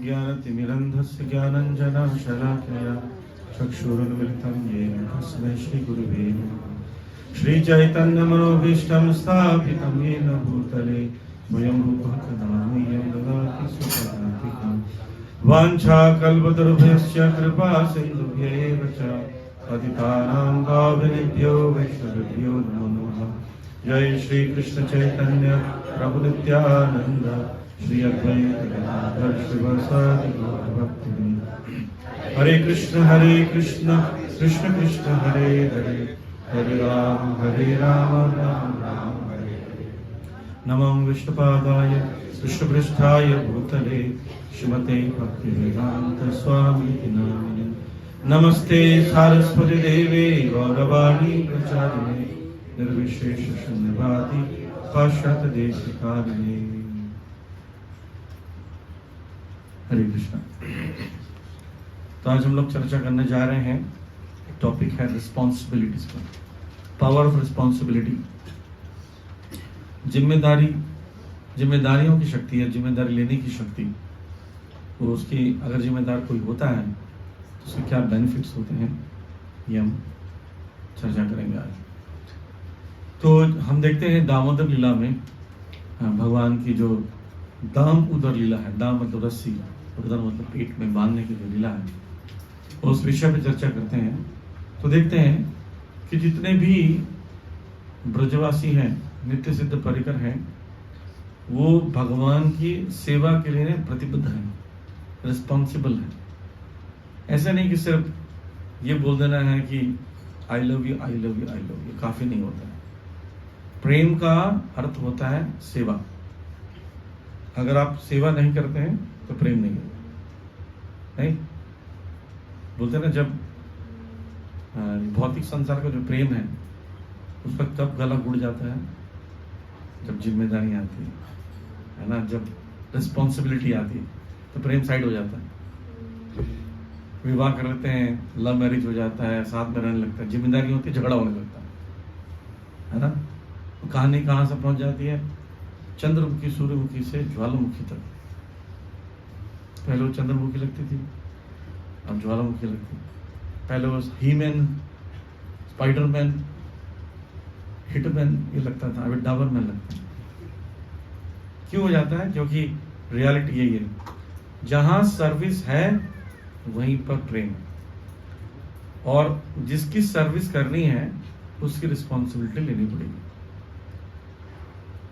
ज्ञानतिमिरन्धस्य ज्ञानञ्जनशलाकया चक्षुरुन्मिलितं येन तस्मै श्रीगुरुवे नमः। श्रीचैतन्यमनोभीष्टं स्थापितं येन भूतले स्वयंभूः कदा मह्यं ददाति स्वपदान्तिकम्। वाञ्छाकल्पतरुभ्यश्च कृपा सिन्धुभ्यैव च पतितानां पावनेभ्यो वैष्णवेभ्यो नमो नमः। जय श्री कृष्ण चैतन्य प्रभु नित्यानंद श्री अद्वैत गदाधर शिवासादि गौर भक्तवृंद। हरे कृष्ण कृष्ण कृष्ण हरे हरे, हरे राम राम राम हरे हरे। नमो विष्णुपादाय कृष्णपृष्ठाय भूतले श्रीमते भक्तिवेदांत स्वामी नामिने। नमस्ते सारस्वती देवे गौरवाणी प्रचारिणे निर्विशेष शून्यवादी पाश्चात्य देशकारिणे। हरे कृष्णा। तो आज हम लोग चर्चा करने जा रहे हैं, टॉपिक है रिस्पॉन्सिबिलिटीज पर, पावर ऑफ रिस्पॉन्सिबिलिटी। जिम्मेदारियों की शक्ति है, जिम्मेदारी लेने की शक्ति। तो उसकी अगर जिम्मेदार कोई होता है तो उसके क्या बेनिफिट्स होते हैं, ये हम चर्चा करेंगे आज। तो हम देखते हैं दामोदर लीला में भगवान की जो दाम उदर लीला है, दाम मतलब रस्सी, उदर मतलब पेट में बांधने की जो लीला है, उस विषय पे चर्चा करते हैं। तो देखते हैं कि जितने भी ब्रजवासी हैं, नित्य सिद्ध परिकर हैं, वो भगवान की सेवा के लिए प्रतिबद्ध हैं, रिस्पॉन्सिबल हैं। ऐसा नहीं कि सिर्फ ये बोल देना है कि I love you I love you I love you, काफी नहीं होता है। प्रेम का अर्थ होता है सेवा। अगर आप सेवा नहीं करते हैं तो प्रेम नहीं होता। नहीं बोलते ना, जब भौतिक संसार का जो प्रेम है उसका तब गला गुड़ जाता है जब जिम्मेदारी आती है ना, जब रिस्पॉन्सिबिलिटी आती है तो प्रेम साइड हो जाता है। विवाह कर लेते हैं, लव मैरिज हो जाता है, साथ में रहने लगता है, जिम्मेदारी होती है, झगड़ा होने लगता है ना। तो कहानी कहाँ से पहुंच जाती है, चंद्रमुखी सूर्यमुखी से ज्वालामुखी तक। पहले वो चंद्रमुखी लगती थी, अब ज्वालामुखी लगती है। पहले वो हीमैन, स्पाइडरमैन, हिटमैन ये लगता था, अब डाबरमैन लगता है। क्यों हो जाता है? क्योंकि रियलिटी यही है, जहां सर्विस है वहीं पर प्रेम, और जिसकी सर्विस करनी है उसकी रिस्पॉन्सिबिलिटी लेनी पड़ेगी।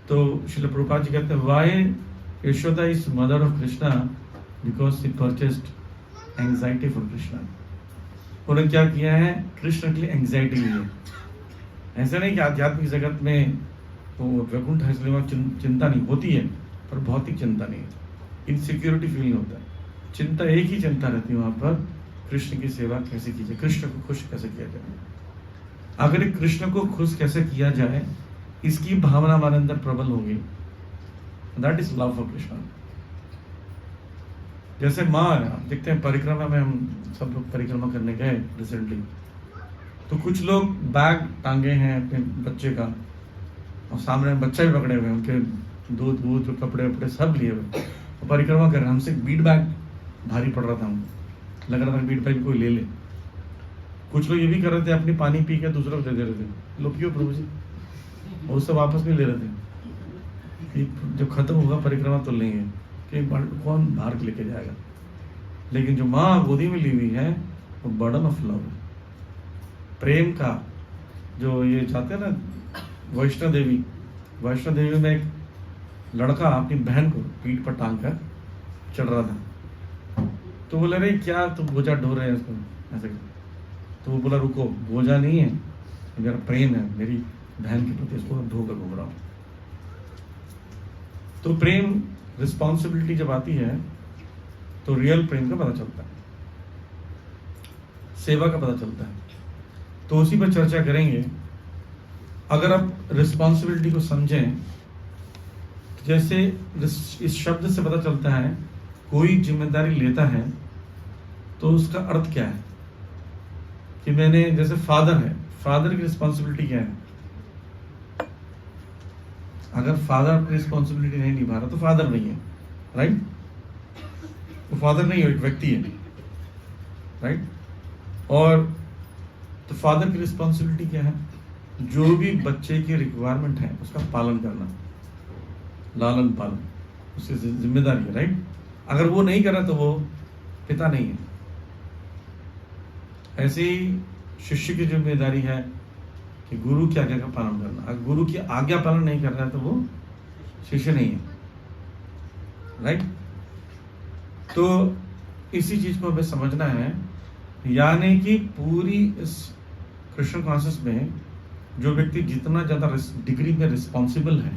तो श्रील प्रभुपाद जी कहते हैं, why Yashoda is mother of Krishna because she purchased anxiety for Krishna. उन्होंने क्या किया है, कृष्ण के लिए एंजाइटी ली है। ऐसा नहीं कि आध्यात्मिक जगत में तो वैकुंठ चिंता नहीं होती है, पर भौतिक चिंता नहीं है, इनसिक्योरिटी फील नहीं होता है। चिंता एक ही चिंता रहती है वहां पर, कृष्ण की सेवा कैसे की जाए, कृष्ण को खुश कैसे किया जाए। अगर कृष्ण को खुश कैसे किया जाए, इसकी भावना हमारे अंदर प्रबल होगी, that is love for Krishna. जैसे माँ, आप देखते हैं परिक्रमा में, हम सब लोग परिक्रमा करने गए रिसेंटली, तो कुछ लोग बैग टांगे हैं अपने बच्चे का, और सामने बच्चा भी पकड़े हुए, उनके दूध वूध कपड़े वपड़े सब लिए हुए, तो परिक्रमा कर रहे हैं। हमसे बीट बैग भारी पड़ रहा था, हमको लग रहा था बीट बैग कोई ले ले। कुछ लोग ये भी कर रहे थे, अपनी पानी पी के दूसरों को दे रहे थे, लो पियो प्रभु जी, और उससे वापस नहीं ले रहे थे कि जब खत्म होगा परिक्रमा तो लेंगे, कि कौन बाहर लेके जाएगा। लेकिन जो माँ गोदी में ली हुई है वो बर्डन ऑफ लव, प्रेम का जो ये जाते हैं ना वैष्णो देवी में एक लड़का अपनी बहन को पीठ पर टांग कर चढ़ रहा था। तो बोले रहे क्या तुम बोझा ढो रहे हैं इसको ऐसे। तो वो बोला रुको, बोझा नहीं है, मेरा प्रेम है मेरी बहन के प्रति, इसको ढो कर घूम रहा हूँ। तो प्रेम, रिस्पॉन्सिबिलिटी जब आती है तो रियल प्रेम का पता चलता है, सेवा का पता चलता है। तो उसी पर चर्चा करेंगे। अगर आप रिस्पॉन्सिबिलिटी को समझें, जैसे इस शब्द से पता चलता है कोई जिम्मेदारी लेता है तो उसका अर्थ क्या है कि मैंने, जैसे फादर है, फादर की रिस्पॉन्सिबिलिटी क्या है? अगर फादर अपनी रिस्पॉन्सिबिलिटी नहीं निभा रहा तो फादर नहीं है, राइट? वो फादर नहीं है, एक व्यक्ति है, राइट? और तो फादर की रिस्पॉन्सिबिलिटी क्या है? जो भी बच्चे की रिक्वायरमेंट है उसका पालन करना, लालन पालन उसकी जिम्मेदारी है, राइट? अगर वो नहीं कर रहा तो वो पिता नहीं है। ऐसे ही शिष्य की जिम्मेदारी है कि गुरु की आज्ञा का पालन करना। अगर गुरु की आज्ञा पालन नहीं कर रहा है तो वो शिष्य नहीं है, राइट? तो इसी चीज को हमें समझना है, यानी कि पूरी इस कृष्ण कॉन्शियस में जो व्यक्ति जितना ज्यादा डिग्री में रिस्पॉन्सिबल है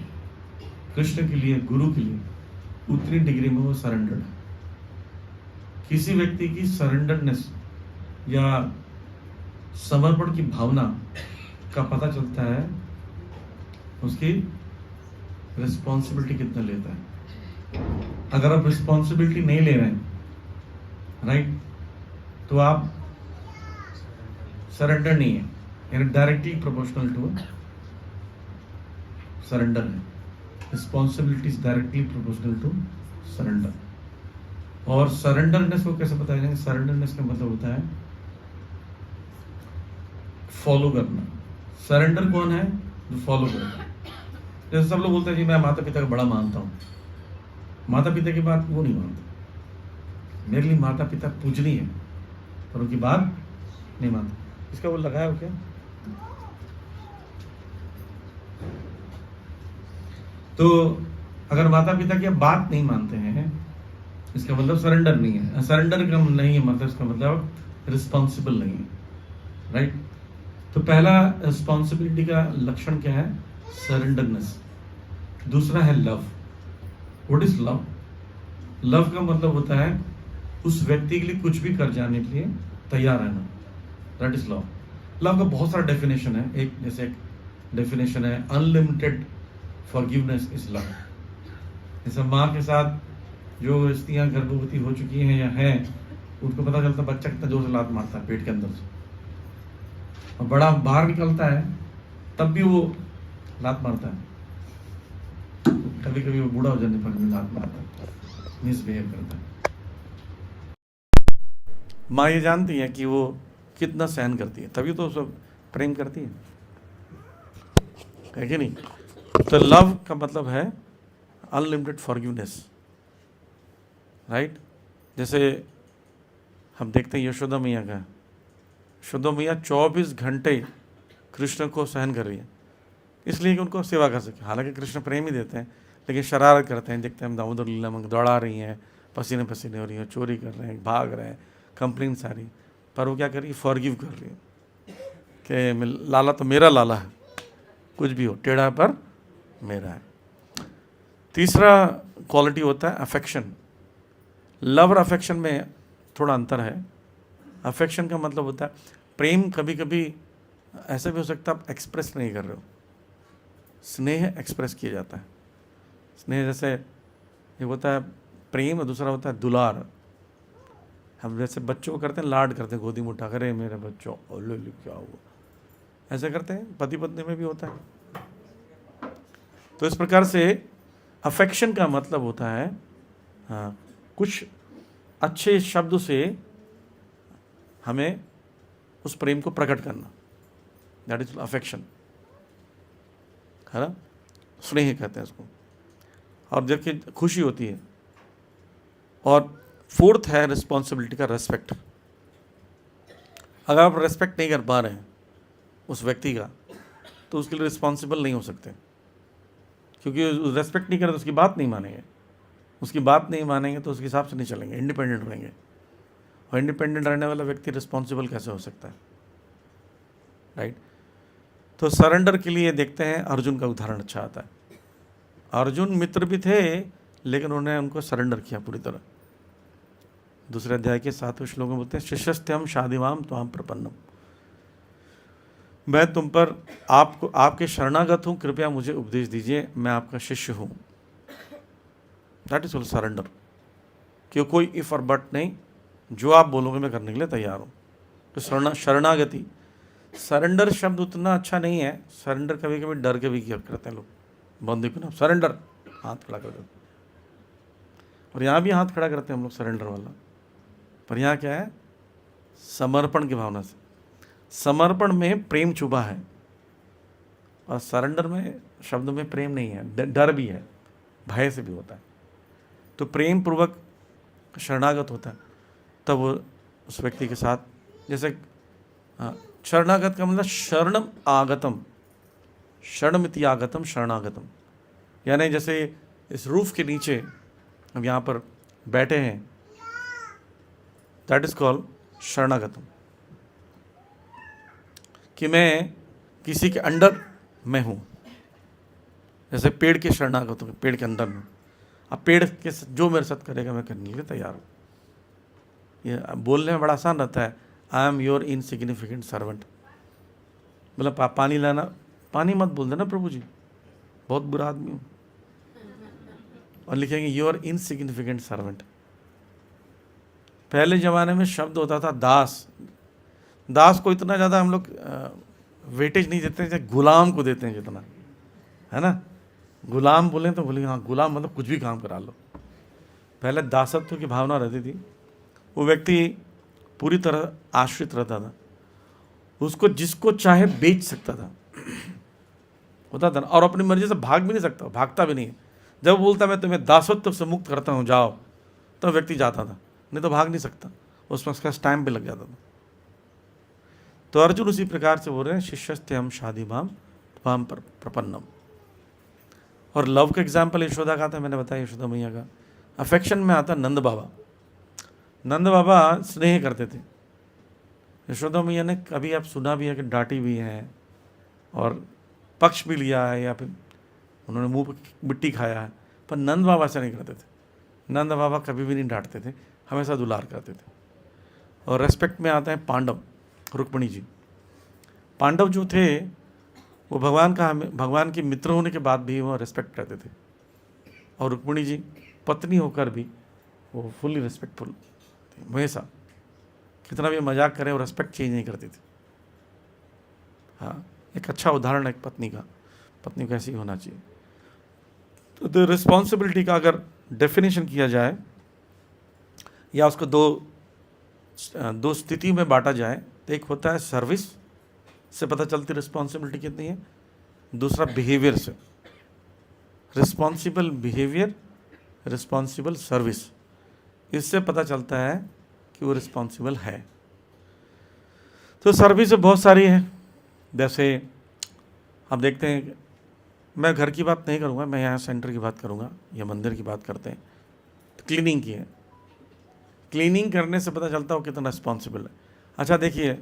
कृष्ण के लिए, गुरु के लिए, उतनी डिग्री में वो सरेंडर्ड है। किसी व्यक्ति की सरेंडरनेस या समर्पण की भावना का पता चलता है उसकी रिस्पॉन्सिबिलिटी कितना लेता है। अगर आप रिस्पॉन्सिबिलिटी नहीं ले रहे हैं, राइट, तो आप सरेंडर नहीं है, यानी डायरेक्टली प्रोपोर्शनल टू सरेंडर है। Responsibility is directly proportional to surrender. और सरेंडरनेस को कैसे बताया जाएगा? सरेंडरनेस का मतलब होता है फॉलो करना। सरेंडर कौन है? जो फॉलो करता है। जैसे सब लोग बोलते हैं जी मैं माता पिता का बड़ा मानता हूँ, माता पिता की बात वो नहीं मानता। मेरे लिए माता पिता पूजनीय है पर उनकी बात नहीं मानता। इसका वो लगाया हो क्या? तो अगर माता पिता की बात नहीं मानते हैं इसका मतलब सरेंडर नहीं है। सरेंडर का नहीं है मतलब इसका मतलब रिस्पॉन्सिबल नहीं है, राइट? तो पहला रिस्पॉन्सिबिलिटी का लक्षण क्या है? सरेंडरनेस। दूसरा है love. What is love? Love का मतलब होता है उस व्यक्ति के लिए कुछ भी कर जाने के लिए तैयार रहना, दैट इज लव। लव का बहुत सारा डेफिनेशन है। एक जैसे एक डेफिनेशन है अनलिमिटेड फॉरगिवनेस इज लव। जैसे माँ के साथ जो स्त्रियां गर्भवती हो चुकी हैं या हैं, उनको पता चलता बच्चा कितना जोर से लात मारता है पेट के अंदर से, और बड़ा बाहर निकलता है तब भी वो लात मारता है। कभी कभी वो बूढ़ा हो जाने पर भी लात मारता है, मिसबिहेव करता है। माँ ये जानती है कि वो कितना सहन करती है, तभी तो सब प्रेम करती है कि नहीं? तो लव का मतलब है अनलिमिटेड फॉरगिवनेस, राइट? जैसे हम देखते हैं यशोदा मैया का, यशोदा मैया 24 घंटे कृष्ण को सहन कर रही है इसलिए कि उनको सेवा कर सके। हालांकि कृष्ण प्रेम ही देते हैं लेकिन शरारत करते हैं। देखते हैं दामोदर लीला में दौड़ा रही हैं, पसीने पसीने हो रही हैं, चोरी कर रहे हैं, भाग रहे हैं, कंप्लेन सारी, पर वो क्या कर रही है? फॉरगिव कर रही है कि लाला तो मेरा लाला है, कुछ भी हो टेढ़ा पर मेरा है। तीसरा क्वालिटी होता है अफेक्शन। लव और अफेक्शन में थोड़ा अंतर है। अफेक्शन का मतलब होता है प्रेम। कभी कभी ऐसा भी हो सकता है आप एक्सप्रेस नहीं कर रहे हो, स्नेह एक्सप्रेस किया जाता है। स्नेह जैसे एक होता है प्रेम और दूसरा होता है दुलार। हम जैसे बच्चों को करते हैं, लाड करते हैं, गोदी में उठा करे मेरे बच्चों, ओले क्या हुआ, ऐसे करते हैं। पति पत्नी में भी होता है। तो इस प्रकार से अफेक्शन का मतलब होता है हाँ, कुछ अच्छे शब्दों से हमें उस प्रेम को प्रकट करना, दैट इज अफेक्शन, है ना? स्नेह कहते हैं इसको। और देखिए खुशी होती है। और फोर्थ है रिस्पॉन्सिबिलिटी का रेस्पेक्ट। अगर आप रेस्पेक्ट नहीं कर पा रहे हैं उस व्यक्ति का तो उसके लिए रिस्पॉन्सिबल नहीं हो सकते, क्योंकि रेस्पेक्ट नहीं करें तो उसकी बात नहीं मानेंगे, उसकी बात नहीं मानेंगे तो उसके हिसाब से नहीं चलेंगे, इंडिपेंडेंट रहेंगे। और इंडिपेंडेंट रहने वाला व्यक्ति रिस्पॉन्सिबल कैसे हो सकता है, राइट। तो सरेंडर के लिए देखते हैं अर्जुन का उदाहरण अच्छा आता है। अर्जुन मित्र भी थे लेकिन उन्होंने उनको सरेंडर किया पूरी तरह। दूसरे अध्याय के 7वें श्लोक में बोलते हैं शिष्यस्त्यहम शादिमाम त्वाम प्रपन्नम, मैं तुम पर आपके शरणागत हूँ, कृपया मुझे उपदेश दीजिए, मैं आपका शिष्य हूँ। That is all surrender. क्यों कोई इफ और बट नहीं, जो आप बोलोगे मैं करने के लिए तैयार हूँ। तो शरणागति, सरेंडर शब्द उतना अच्छा नहीं है। सरेंडर कभी कभी डर के भी किया करते हैं लोग, बंदी को ना सरेंडर, हाथ खड़ा कर देते, और यहाँ भी हाथ खड़ा करते हैं हम लोग सरेंडर वाला। पर यहाँ क्या है, समर्पण की भावना से। समर्पण में प्रेम छुपा है और सरेंडर में शब्द में प्रेम नहीं है, डर भी है, भय से भी होता है। तो प्रेम पूर्वक शरणागत होता है तब वो उस व्यक्ति के साथ, जैसे शरणागत का मतलब शरणम आगतम, शरणमिति आगतम शरणागतम, यानी जैसे इस रूफ के नीचे हम यहाँ पर बैठे हैं, दैट इज कॉल्ड शरणागतम, कि मैं किसी के अंडर में हूँ। जैसे पेड़ के शरणागत हूँ, पेड़ के अंदर में, अब पेड़ के जो मेरे साथ करेगा मैं करने के लिए तैयार हूँ। ये बोलने में बड़ा आसान रहता है, I am your insignificant servant. मतलब पानी लाना, पानी मत बोल देना प्रभु जी, बहुत बुरा आदमी हूँ, और लिखेंगे योर इनसिग्निफिकेंट सर्वेंट। पहले ज़माने में शब्द होता था दास। दास को इतना ज़्यादा हम लोग वेटेज नहीं देते जैसे गुलाम को देते हैं जितना, है ना। गुलाम बोलें तो बोलेंगे हाँ गुलाम मतलब कुछ भी काम करा लो। पहले दासत्व की भावना रहती थी, वो व्यक्ति पूरी तरह आश्रित रहता था, उसको जिसको चाहे बेच सकता था, होता था ना, और अपनी मर्जी से भाग भी नहीं सकता, भागता भी नहीं है। जब बोलता मैं तुम्हें दासत्व से मुक्त करता हूँ जाओ, तो व्यक्ति जाता था, नहीं तो भाग नहीं सकता, उसमें उसका टाइम भी लग जाता था। तो अर्जुन उसी प्रकार से बोल रहे हैं शिष्यस्त्यहम शादिमाम त्वाम प्रपन्नम। और लव का एग्जाम्पल यशोदा का था, मैंने बताया यशोदा मैया का। अफेक्शन में आता नंद बाबा। नंद बाबा स्नेह करते थे, यशोदा मैया ने कभी आप सुना भी है कि डांटी भी है और पक्ष भी लिया है, या फिर उन्होंने मुंह पर मिट्टी खाया है, पर नंद बाबा ऐसा नहीं करते थे। नंद बाबा कभी भी नहीं डांटते थे, हमेशा दुलार करते थे। और रेस्पेक्ट में आता है पांडव, रुक्मिणी जी। पांडव जो थे वो भगवान के मित्र होने के बाद भी वो रेस्पेक्ट करते थे, और रुक्मिणी जी पत्नी होकर भी वो फुल्ली रेस्पेक्टफुल थे हमेशा। कितना भी मजाक करें वो रेस्पेक्ट चेंज नहीं करती थी। हाँ, एक अच्छा उदाहरण है पत्नी का, पत्नी को ऐसी होना चाहिए। तो रिस्पॉन्सिबिलिटी का अगर डेफिनेशन किया जाए या उसको दो स्थिति में बांटा जाए, तो एक होता है सर्विस से पता चलती रिस्पॉन्सिबिलिटी कितनी है, दूसरा बिहेवियर से। रिस्पॉन्सिबल बिहेवियर, रिस्पॉन्सिबल सर्विस, इससे पता चलता है कि वो रिस्पॉन्सिबल है। तो सर्विस बहुत सारी है, जैसे आप देखते हैं, मैं घर की बात नहीं करूँगा, मैं यहाँ सेंटर की बात करूँगा या मंदिर की बात करते हैं। तो क्लीनिंग की है, क्लीनिंग करने से पता चलता है वो कितना रिस्पॉन्सिबल है। अच्छा देखिए,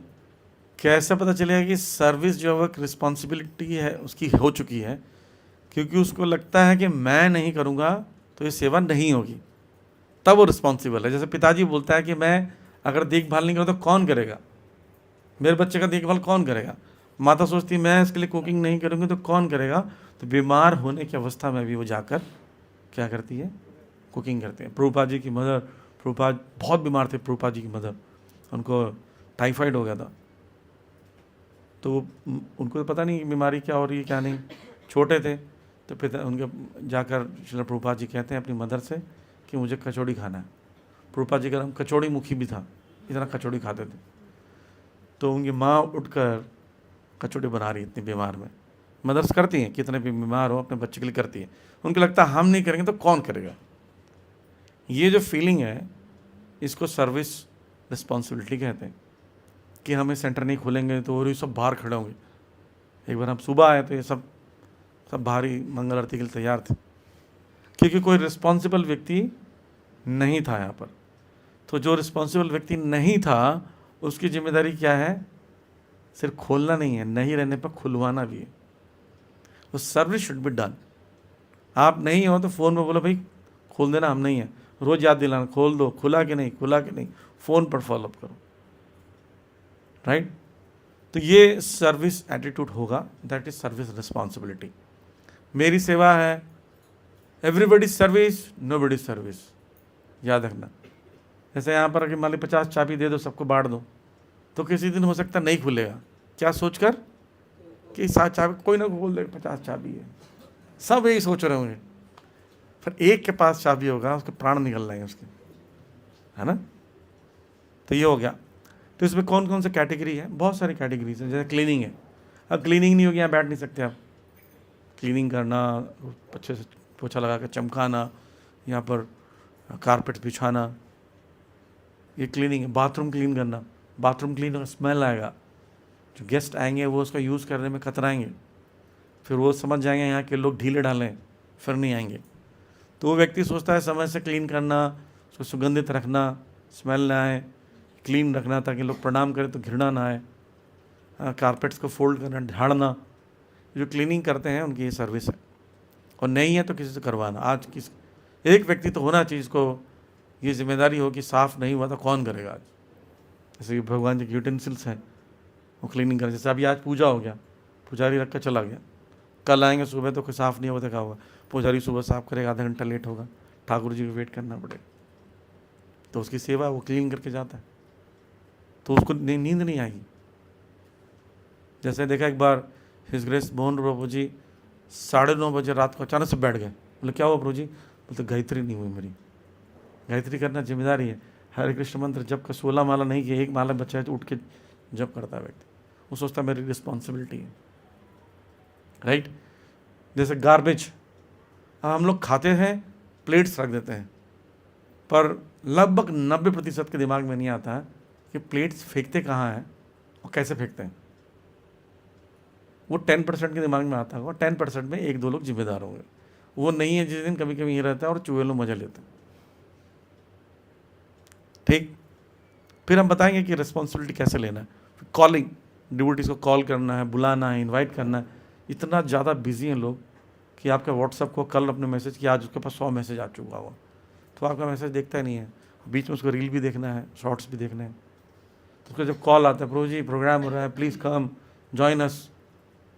कैसे पता चलेगा कि सर्विस जो है रिस्पॉन्सिबिलिटी है उसकी हो चुकी है, क्योंकि उसको लगता है कि मैं नहीं करूँगा तो ये सेवा नहीं होगी, तब वो रिस्पॉन्सिबल है। जैसे पिताजी बोलता है कि मैं अगर देखभाल नहीं करूँ तो कौन करेगा, मेरे बच्चे का देखभाल कौन करेगा। माता सोचती है मैं इसके लिए कुकिंग नहीं करूँगी तो कौन करेगा, तो बीमार होने की अवस्था में भी वो जाकर क्या करती है, कुकिंग करते हैं। प्रभुपाद जी की मदर, प्रभुपाद बहुत बीमार थे, प्रभुपाद जी की मदर, उनको टाइफाइड हो गया था, तो उनको पता नहीं बीमारी क्या हो रही है क्या नहीं, छोटे थे। तो पिता उनके जाकर श्रील प्रभुपाद जी कहते हैं अपनी मदर से कि मुझे कचौड़ी खाना है। प्रभुपाद जी का नाम कचौड़ी मुखी भी था, इतना कचौड़ी खाते थे। तो उनकी माँ उठकर कचौड़ी बना रही इतनी बीमार में। मदर्स करती हैं, कितने भी बीमार हो अपने बच्चे के लिए करती हैं, उनको लगता है हम नहीं करेंगे तो कौन करेगा। ये जो फीलिंग है इसको सर्विस रिस्पॉन्सिबिलिटी कहते हैं, कि हमें सेंटर नहीं खोलेंगे तो और ये सब बाहर खड़े होंगे, एक बार हम सुबह आए तो ये सब भारी मंगल आरती के लिए तैयार थे, क्योंकि कोई रिस्पॉन्सिबल व्यक्ति नहीं था यहाँ पर। तो जो रिस्पॉन्सिबल व्यक्ति नहीं था उसकी जिम्मेदारी क्या है? सिर्फ खोलना नहीं है, नहीं रहने पर खुलवाना भी है। तो सर्विस शुड बी डन। आप नहीं हो तो फ़ोन में बोलो भाई खोल देना, हम नहीं है, रोज़ याद दिलाना, खोल दो, खुला कि नहीं, खुला कि नहीं, फ़ोन पर फॉलोअप करो, राइट। तो ये सर्विस एटीट्यूड होगा, दैट इज सर्विस रिस्पॉन्सिबिलिटी। मेरी सेवा है, एवरीबडी सर्विस, नोबडी सर्विस, याद रखना। जैसे यहाँ पर अगर मान ली 50 चाबी दे दो, सबको बांट दो, तो किसी दिन हो सकता नहीं खुलेगा, क्या सोचकर कि 7 चाबी कोई ना खोल देगा, 50 चाबी है, सब यही सोच रहे होंगे। फिर एक के पास चाबी होगा, उसके प्राण निकल जाएंगे उसके, है ना। तो ये हो गया। तो इसमें कौन कौन सा कैटेगरी है? बहुत सारी कैटेगरीज हैं। जैसे क्लीनिंग है, अब क्लीनिंग नहीं होगी यहाँ बैठ नहीं सकते आप। क्लीनिंग करना, अच्छे से पोछा लगा कर चमकाना, यहाँ पर कारपेट बिछाना, ये क्लीनिंग है। बाथरूम क्लीन करना, बाथरूम क्लीन होगा, स्मेल आएगा, जो गेस्ट आएंगे वो उसका यूज़ करने में कतराएंगे, फिर वो समझ जाएंगे यहाँ के लोग ढीले ढालें, फिर नहीं आएंगे। तो वो व्यक्ति सोचता है समय से क्लीन करना, उसको सुगंधित रखना, स्मेल ना आए, क्लीन रखना ताकि लोग प्रणाम करें तो घृणा ना आए, कारपेट्स को फोल्ड करना, झाड़ना, जो क्लीनिंग करते हैं उनकी ये सर्विस है। और नहीं है तो किसी से करवाना। आज किस एक व्यक्ति तो होना चाहिए जिसको ये जिम्मेदारी हो कि साफ़ नहीं हुआ तो कौन करेगा आज। जैसे कि भगवान जी के यूटेंसिल्स हैं वो क्लीनिंग करें। जैसे अभी आज पूजा हो गया, पुजारी रख कर चला गया, कल आएंगे सुबह तो कोई साफ़ नहीं हुआ तो क्या होगा? पुजारी सुबह साफ़ करेगा, आधा घंटा लेट होगा, ठाकुर जी को वेट करना पड़ेगा। तो उसकी सेवा वो क्लीन करके जाता है, तो उसको नींद नहीं आएगी। जैसे देखा एक बार हिज ग्रेस मोहन प्रभु जी 9:30 बजे रात को अचानक से बैठ गए। बोले क्या हुआ प्रभु जी? बोलते गायत्री नहीं हुई मेरी। गायत्री करना जिम्मेदारी है। हरे कृष्ण मंत्र जब का 16 माला नहीं किया, 1 माला बच्चा है तो उठ के जब करता है व्यक्ति, वो सोचता है मेरी रिस्पॉन्सिबिलिटी है, राइट। जैसे गार्बेज, अब हम लोग खाते हैं, प्लेट्स रख देते हैं, पर लगभग 90% के दिमाग में नहीं आता है कि प्लेट्स फेंकते कहाँ हैं और कैसे फेंकते हैं। वो 10% के दिमाग में आता होगा, 10% में 1-2 लोग जिम्मेदार होंगे। वो नहीं है जिस दिन कभी कभी ये रहता है और चूहे लोग मजा लेते हैं, ठीक। फिर हम बताएंगे कि रिस्पॉन्सिबिलिटी कैसे लेना है। कॉलिंग, डिवोटीज को कॉल करना है, बुलाना है, इनवाइट करना है। इतना ज़्यादा बिजी हैं लोग कि आपके व्हाट्सएप को कल अपने मैसेज किया, आज उसके पास 100 मैसेज आ चुका हुआ, तो आपका मैसेज देखता ही नहीं है। बीच में उसको रील भी देखना है, शॉर्ट्स भी देखने हैं, तो उसको जब कॉल आता है, प्रभु जी प्रोग्राम हो रहा है, प्लीज़ कम जॉइन अस,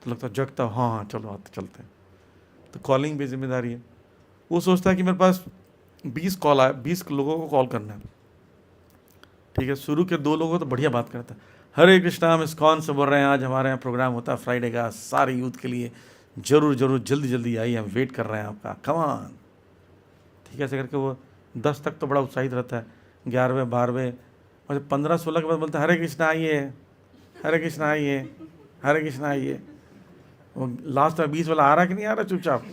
तो लगता है जगता, हाँ चलो आते चलते हैं। तो कॉलिंग भी जिम्मेदारी है। वो सोचता है कि मेरे पास 20 कॉल आए, 20 लोगों को कॉल करना है, ठीक है। शुरू के 2 लोगों को तो बढ़िया बात करता है, हरे कृष्णा हम इस्कॉन से बोल रहे हैं, आज हमारे यहाँ प्रोग्राम होता है फ्राइडे का, सारे यूथ के लिए, जरूर जरूर जल्दी जल्दी आइए, हम वेट कर रहे हैं आपका, कमान, ठीक है। ऐसे करके वो 10 तक तो बड़ा उत्साहित रहता है, 11वें 12वें और 15-16 के बाद बोलता है हरे कृष्णा आइए, हरे कृष्णा आइए, हरे कृष्णा आइए। वो लास्ट में 20 वाला आ रहा कि नहीं आ रहा चुपचाप,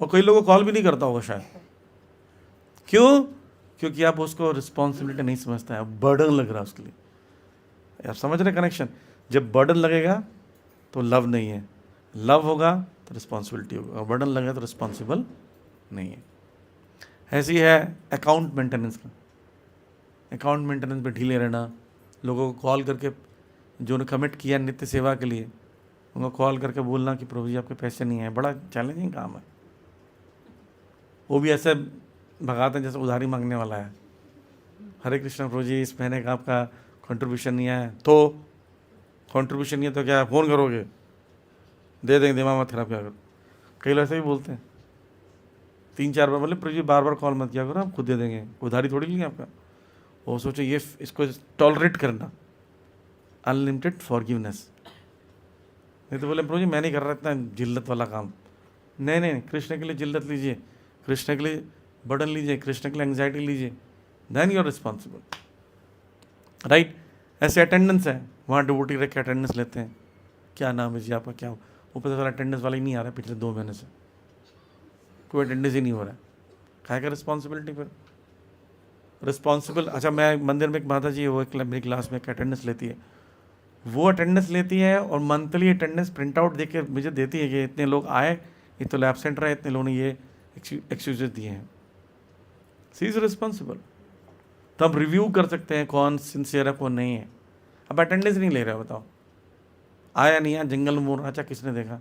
और कई लोगों को कॉल भी नहीं करता होगा शायद। क्यों? क्योंकि आप उसको रिस्पॉन्सिबिलिटी नहीं समझता है, बर्डन लग रहा है उसके लिए। आप समझ रहे कनेक्शन? जब बर्डन लगेगा तो लव नहीं है, लव होगा तो रिस्पॉन्सिबिलिटी होगा, और बर्डन लगेगा तो रिस्पॉन्सिबल नहीं है। ऐसी है अकाउंट मेंटेनेंस का। अकाउंट मेंटेनेंस पे ढीले रहना, लोगों को कॉल करके, जो उन्हें कमिट किया नित्य सेवा के लिए, उनको कॉल करके बोलना कि प्रभु जी आपके पैसे नहीं आए, बड़ा चैलेंजिंग काम है। वो भी ऐसे भगाते हैं जैसे उधारी मांगने वाला है। हरे कृष्ण प्रभु जी इस महीने का आपका कंट्रीब्यूशन नहीं आया, तो कंट्रीब्यूशन नहीं है तो क्या फ़ोन करोगे? दे देंगे, दिमाग मत खराब किया करो। कई लोग ऐसे भी बोलते हैं, 3-4 बार बोले प्रभु जी बार बार कॉल मत किया करो, आप खुद दे देंगे, उधारी थोड़ी लेंगे आपका। वो सोचो ये इसको टॉलरेट करना, अनलिमिटेड फॉरगिवनेस। नहीं तो बोले प्रभु जी मैं नहीं कर रहा इतना जिल्लत वाला काम। नहीं नहीं, कृष्ण के लिए जिल्लत लीजिए, कृष्ण के लिए बर्डन लीजिए, कृष्ण के लिए एंग्जाइटी लीजिए, then you are responsible, right. ऐसे अटेंडेंस है, वहाँ डिवोटी रख के अटेंडेंस लेते हैं, क्या नाम है जी आपका, क्या वो पता चला अटेंडेंस वाला ही नहीं आ रहा है, पिछले 2 महीने से कोई अटेंडेंस ही नहीं हो रहा है। क्या का रिस्पॉन्सिबिलिटी फिर? रिस्पॉन्सिबल। अच्छा, मैं मंदिर में एक माता जी, वो एक मेरी क्लास में एक अटेंडेंस लेती है, वो अटेंडेंस लेती है और मंथली अटेंडेंस प्रिंट आउट देके मुझे देती है कि इतने लोग आए, इतने लोग एब्सेंट रहे, इतने लोगों ने ये एक्सक्यूजेस दिए हैं। सी इज रिस्पॉन्सिबल। तो हम रिव्यू कर सकते हैं कौन सिंसियर है कौन नहीं है। अब अटेंडेंस नहीं ले रहा, बताओ आया नहीं आया, जंगल में मोर नाचा किसने देखा,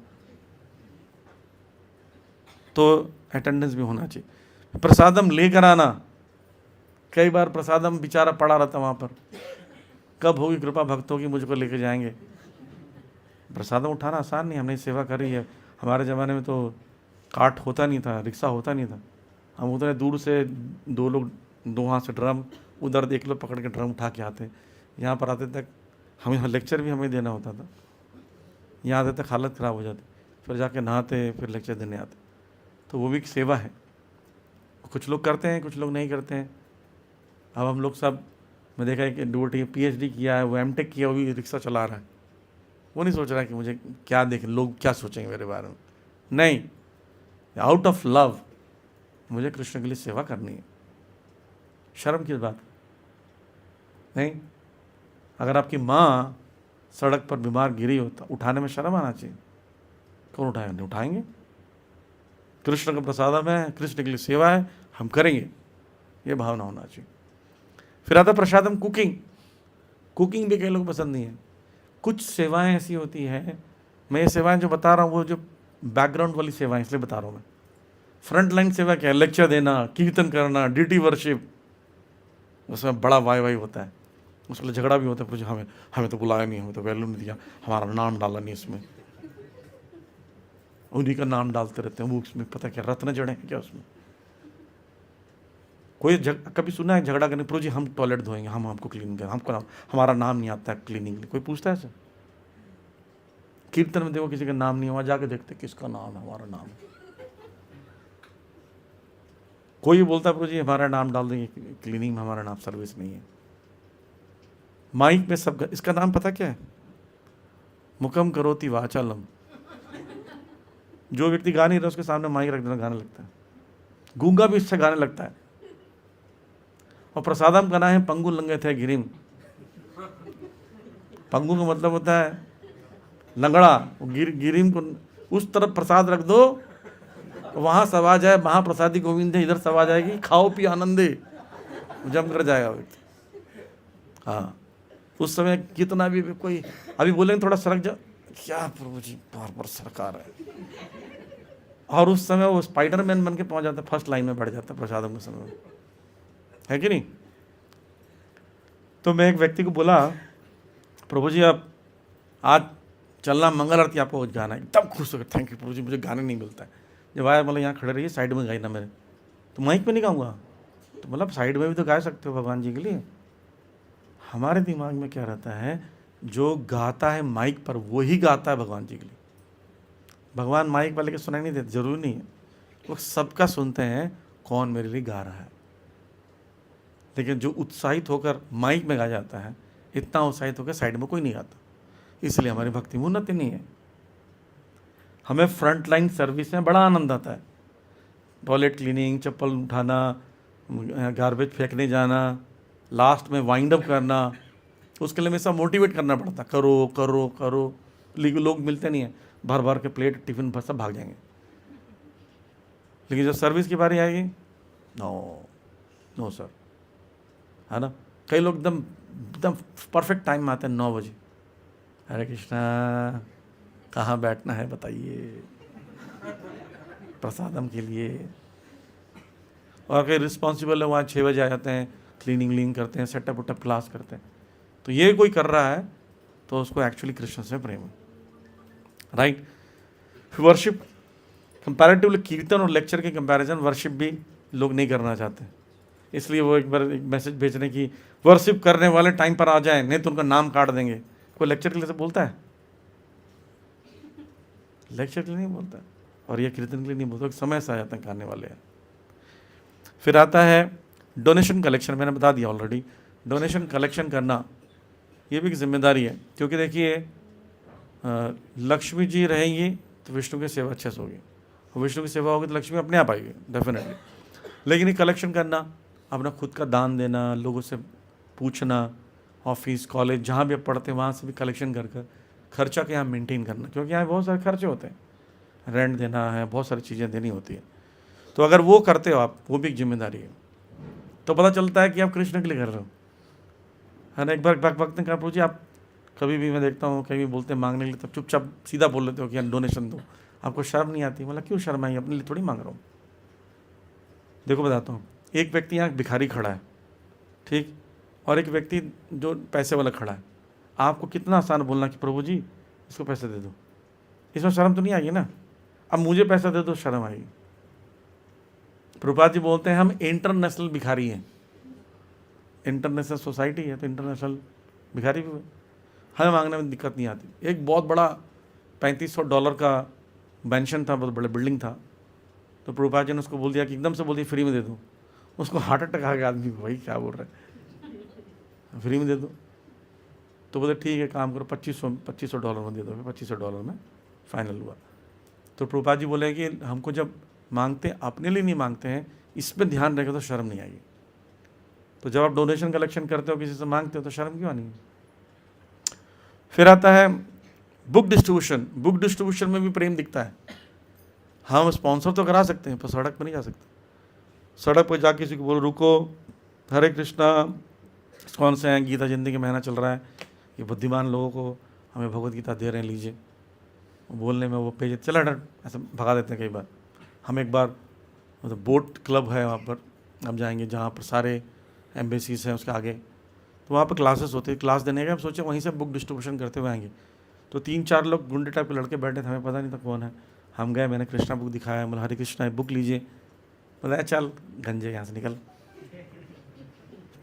तो अटेंडेंस भी होना चाहिए। प्रसादम लेकर आना, कई बार प्रसादम बेचारा पड़ा रहता वहाँ पर, कब होगी कृपा भक्तों की मुझको लेके जाएंगे। प्रसादम उठाना आसान नहीं, हमने सेवा करी है। हमारे ज़माने में तो कार्ट होता नहीं था, रिक्शा होता नहीं था, हम उतने दूर से दो लोग, दो हाथ से ड्रम, उधर देख लो पकड़ के ड्रम उठा के आते, यहाँ पर आते तक हमें लेक्चर भी हमें देना होता था। यहाँ आते तक हालत ख़राब हो जाती, फिर जाके नहाते, फिर लेक्चर देने आते। तो वो भी एक सेवा है, कुछ लोग करते हैं, कुछ लोग नहीं करते हैं। अब हम लोग सब, मैं देखा है कि डोटी PhD किया है, वो M.Tech किया, वो भी रिक्शा चला रहा है। वो नहीं सोच रहा है कि मुझे क्या देखें, लोग क्या सोचेंगे मेरे बारे में। नहीं, आउट ऑफ लव मुझे कृष्ण के लिए सेवा करनी है। शर्म की बात नहीं। अगर आपकी माँ सड़क पर बीमार गिरी हो तो उठाने में शर्म आना चाहिए। कौन उठाएंगे? नहीं उठाएंगे। कृष्ण का प्रसादम है, कृष्ण के लिए सेवा है, हम करेंगे, ये भावना होना चाहिए। फिर आता प्रसादम कुकिंग। कुकिंग भी कई लोग पसंद नहीं है। कुछ सेवाएं ऐसी होती हैं, मैं ये सेवाएं जो बता रहा हूँ वो जो बैकग्राउंड वाली सेवाएं इसलिए बता रहा हूँ मैं। फ्रंट लाइन सेवा क्या है? लेक्चर देना, कीर्तन करना, ड्यूटी वर्शिप, उसमें बड़ा वाई होता है, उसके लिए झगड़ा भी होता है। हमें तो बुलाया नहीं, हमें तो वैल्यू नहीं दिया, हमारा नाम डाला नहीं इसमें। उन्हीं का नाम डालते रहते हैं, वो उसमें पता क्या रत्न जड़े हैं क्या उसमें। कोई कभी सुना है झगड़ा करने, प्रभु जी हम टॉयलेट धोएंगे, हम आपको क्लीन करें, हमको हमारा नाम नहीं आता है क्लीनिंग के लिए। कोई पूछता है सर? कीर्तन में देखो किसी का नाम नहीं हुआ, जाके देखते किसका नाम है, हमारा नाम है। कोई बोलता है प्रभु जी हमारा नाम डाल देंगे क्लीनिंग में, हमारा नाम सर्विस नहीं है। माइक में सब, इसका नाम पता क्या है? मुकम करोति वाचालम। जो व्यक्ति गा नहीं रहा उसके सामने माइक रख देना, गाने लगता है। गूंगा भी इससे गाने लगता है। और प्रसादम का नाम है पंगु लंगे थे गिरिम। पंगु का मतलब होता है लंगड़ा। गिरिम को उस तरफ प्रसाद रख दो, वहां सब आ जाए, महाप्रसादी गोविंद है, इधर सब आ जाएगी, खाओ पी आनंदे, जम कर जाएगा व्यक्ति। हाँ, उस समय कितना भी कोई अभी बोलेंगे थोड़ा सरक जा, क्या प्रभु जी बार बार सरकार है। और उस समय वो स्पाइडरमैन बन के पहुंच जाता है, फर्स्ट लाइन में बढ़ जाता है प्रसादम के समय, है कि नहीं। तो मैं एक व्यक्ति को बोला, प्रभु जी आप आज चलना, मंगल आरती आपको गाना है। एकदम खुश हो गया, थैंक यू प्रभु जी, मुझे गाने नहीं मिलता है। जब आया मतलब यहाँ खड़े रहिए, साइड में गाई ना मेरे, तो माइक पे नहीं गाऊंगा। तो मतलब साइड में भी तो गा सकते हो भगवान जी के लिए। हमारे दिमाग में क्या रहता है, जो गाता है माइक पर वो ही गाता है भगवान जी के लिए। भगवान माइक वाले के सुनाई नहीं देते, जरूरी नहीं है, वो सबका सुनते हैं कौन मेरे लिए गा रहा है। लेकिन जो उत्साहित होकर माइक में गा जाता है, इतना उत्साहित होकर साइड में कोई नहीं गाता, इसलिए हमारी भक्ति में उन्नति नहीं है। हमें फ्रंट लाइन सर्विस में बड़ा आनंद आता है। टॉयलेट क्लीनिंग, चप्पल उठाना, गार्बेज फेंकने जाना, लास्ट में वाइंड अप करना, उसके लिए हमें सब मोटिवेट करना पड़ता, करो करो करो। लेकिन लोग मिलते नहीं हैं, भर भर के प्लेट टिफिन भर सब भाग जाएंगे। लेकिन जब सर्विस की बारी आएगी, नो सर, है ना। कई लोग एकदम एकदम परफेक्ट टाइम में आते हैं, 9 बजे। हरे कृष्णा, कहाँ बैठना है बताइए प्रसादम के लिए। और कई रिस्पॉन्सिबल है, वहाँ 6 बजे आ जाते हैं, क्लीनिंग करते हैं, सेटअप उटअप क्लास करते हैं। तो ये कोई कर रहा है तो उसको एक्चुअली कृष्ण से प्रेम है, राइट। वर्शिप कंपैरेटिवली, कीर्तन और लेक्चर के कंपैरिजन वर्शिप भी लोग नहीं करना चाहते, इसलिए वो एक बार एक मैसेज भेज रहे हैं कि वर्शिप करने वाले टाइम पर आ जाएं, नहीं तो उनका नाम काट देंगे। कोई लेक्चर के लिए से बोलता है? लेक्चर के लिए नहीं बोलता, और ये कीर्तन के लिए नहीं बोलता, समय से आ जाते हैं करने वाले हैं। फिर आता है डोनेशन कलेक्शन। मैंने बता दिया ऑलरेडी, डोनेशन कलेक्शन करना ये भी एक जिम्मेदारी है, क्योंकि देखिए लक्ष्मी जी रहेंगी तो विष्णु की सेवा अच्छे से होगी, और विष्णु की सेवा होगी तो लक्ष्मी अपने आप आएगी डेफिनेटली। लेकिन ये कलेक्शन करना, अपना खुद का दान देना, लोगों से पूछना, ऑफिस, कॉलेज, जहाँ भी आप पढ़ते हैं वहाँ से भी कलेक्शन कर कर खर्चा के यहाँ मेंटेन करना, क्योंकि यहाँ बहुत सारे खर्चे होते हैं, रेंट देना है, बहुत सारी चीज़ें देनी होती है। तो अगर वो करते हो आप, वो भी एक जिम्मेदारी है, तो पता चलता है कि आप कृष्ण के लिए कर रहे हो, है ना। एक बार भक्त ने कहा, प्रभु जी आप कभी भी, मैं देखता हूँ कहीं भी बोलते हैं मांगने के लिए, तब चुपचाप सीधा बोल लेते हो कि डोनेशन दो, आपको शर्म नहीं आती? मतलब क्यों शर्म आई? अपने लिए थोड़ी मांग रहा हूँ। देखो बताता हूँ, एक व्यक्ति यहाँ भिखारी खड़ा है, ठीक, और एक व्यक्ति जो पैसे वाला खड़ा है। आपको कितना आसान बोलना कि प्रभु जी इसको पैसे दे दो, इसमें शर्म तो नहीं आएगी ना। अब मुझे पैसा दे दो, शर्म आएगी। प्रभुपाद जी बोलते हैं हम इंटरनेशनल भिखारी हैं, इंटरनेशनल सोसाइटी है तो इंटरनेशनल भिखारी भी हमें मांगने में दिक्कत नहीं आती। एक बहुत बड़ा $3500 का मैंशन था, बहुत बड़ा बिल्डिंग था, तो प्रभुपाद जी ने उसको बोल दिया कि एकदम से बोल दिया फ्री में दे दो। उसको हार्ट अटैक आ गया आदमी को, भाई क्या बोल रहे हैं, फ्री में दे दो। तो बोले ठीक है काम करो, $2500 में दे दो। $2500 में फाइनल हुआ। तो प्रभुपाद जी बोले कि हमको जब मांगते अपने लिए नहीं मांगते हैं, इस पर ध्यान रखें तो शर्म नहीं आएगी। तो जब आप डोनेशन कलेक्शन करते हो, किसी से मांगते हो, तो शर्म क्यों आनी है। फिर आता है बुक डिस्ट्रीब्यूशन। बुक डिस्ट्रीब्यूशन में भी प्रेम दिखता है। हम स्पॉन्सर तो करा सकते हैं पर सड़क पर नहीं जा सकते। सड़क पर जाके किसी को बोलो रुको, हरे कृष्णा कौन से हैं, गीता जयंती का महीना चल रहा है, ये बुद्धिमान लोगों को हमें भगवत गीता दे रहे हैं, लीजिए। बोलने में वो पेज चला डर ऐसे भगा देते हैं कई बार। हम एक बार मतलब बोट क्लब है वहाँ पर हम जाएंगे, जहाँ पर सारे एम्बेसीज हैं उसके आगे, तो वहाँ पर क्लासेस होते हैं। क्लास देने के हम सोचे वहीं से बुक डिस्ट्रीब्यूशन करते हुए आएंगे। तो 3-4 लोग गुंडे टाइप के लड़के बैठे थे, हमें पता नहीं था कौन है। हम गए, मैंने कृष्णा बुक दिखाया, बोला हरे कृष्णा बुक लीजिए। बोला चल गंजे यहाँ से निकल।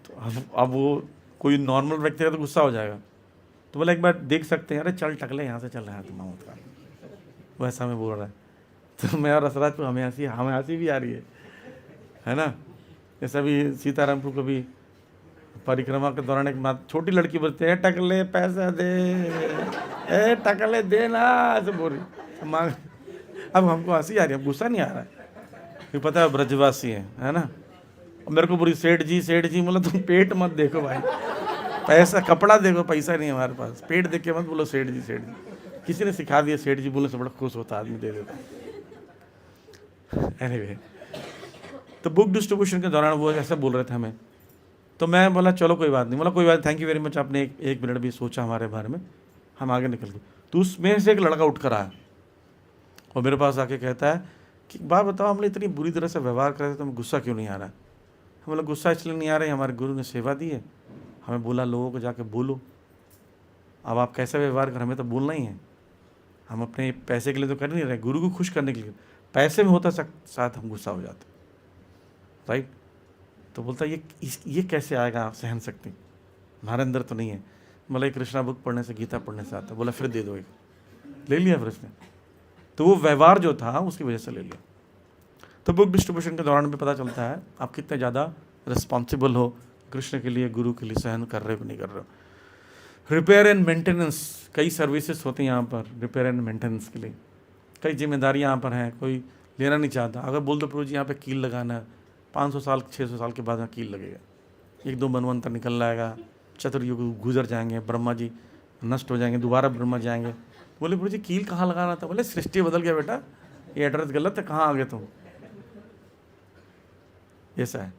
तो अब वो कोई नॉर्मल व्यक्ति है तो गुस्सा हो जाएगा, तो बोला एक बार देख सकते हैं। अरे चल टकले यहाँ से चल रहा है तुम का, वैसा हमें बोल रहा है। तो मैं और असराज को हमें हंसी भी आ रही है ना। जैसा भी सीतारामपुर को भी परिक्रमा के दौरान एक बात छोटी लड़की बोलती है, टकले पैसा दे, ए टकले दे ना, ऐसे बोल रही मांग। अब हमको हंसी आ रही है, गुस्सा नहीं आ रहा है, फिर पता है ब्रजवासी है ना। मेरे को पूरी सेठ जी बोला तुम पेट मत देखो भाई, पैसा कपड़ा देखो, पैसा नहीं है हमारे पास, पेट देख के मत बोलो सेठ जी। किसी ने सिखा दिया सेठ जी बोलने से बड़ा खुश होता आदमी, दे देता। एनीवे, तो बुक डिस्ट्रीब्यूशन के दौरान वो ऐसा बोल रहे थे हमें, तो मैं बोला चलो कोई बात नहीं, बोला कोई बात, थैंक यू वेरी मच, आपने एक मिनट भी सोचा हमारे बारे में, हम आगे निकल गए। तो उसमें से एक लड़का उठ कर आया और मेरे पास आके कहता है कि बात बताओ, हमने इतनी बुरी तरह से व्यवहार कर रहे थे, तो हमें गुस्सा क्यों नहीं आ रहा है। हम बोला गुस्सा इसलिए नहीं आ रहा है, हमारे गुरु ने सेवा दी है, हमें बोला लोगों को जाके बोलो। अब आप कैसे व्यवहार कर, हमें तो बोलना ही है, हम अपने पैसे के लिए तो कर नहीं रहे, गुरु को खुश करने के लिए। पैसे में होता साथ हम गुस्सा हो जाते, राइट। तो बोलता ये कैसे आएगा, आप सहन सकते, हमारे अंदर तो नहीं है। बोला कृष्णा बुक पढ़ने से, गीता पढ़ने से आता। बोला फिर दे दो एक, ले लिया फिर उसने। तो वो व्यवहार जो था उसकी वजह से ले लिया। तो बुक डिस्ट्रीब्यूशन के दौरान भी पता चलता है आप कितने ज़्यादा रिस्पॉन्सिबल हो कृष्ण के लिए, गुरु के लिए, सहन कर रहे हो नहीं कर रहे हो। रिपेयर एंड मेंटेनेंस, कई सर्विसेज होती हैं यहाँ पर रिपेयर एंड मेंटेनेंस के लिए, कई जिम्मेदारियाँ यहाँ पर हैं, कोई लेना नहीं चाहता। अगर बोल दो प्रभु जी यहाँ पे कील लगाना है, 500 साल 600 साल के बाद यहाँ कील लगेगा, 1-2 मनवंतर निकल जाएगा, चतुर्युग गुजर जाएंगे, ब्रह्मा जी नष्ट हो जाएंगे, दोबारा ब्रह्मा जी आएंगे। बोले प्रभु जी कील कहाँ लगाना था। बोले सृष्टि बदल गया बेटा, ये एड्रेस गलत है, कहाँ आ गए तुम। ऐसा है,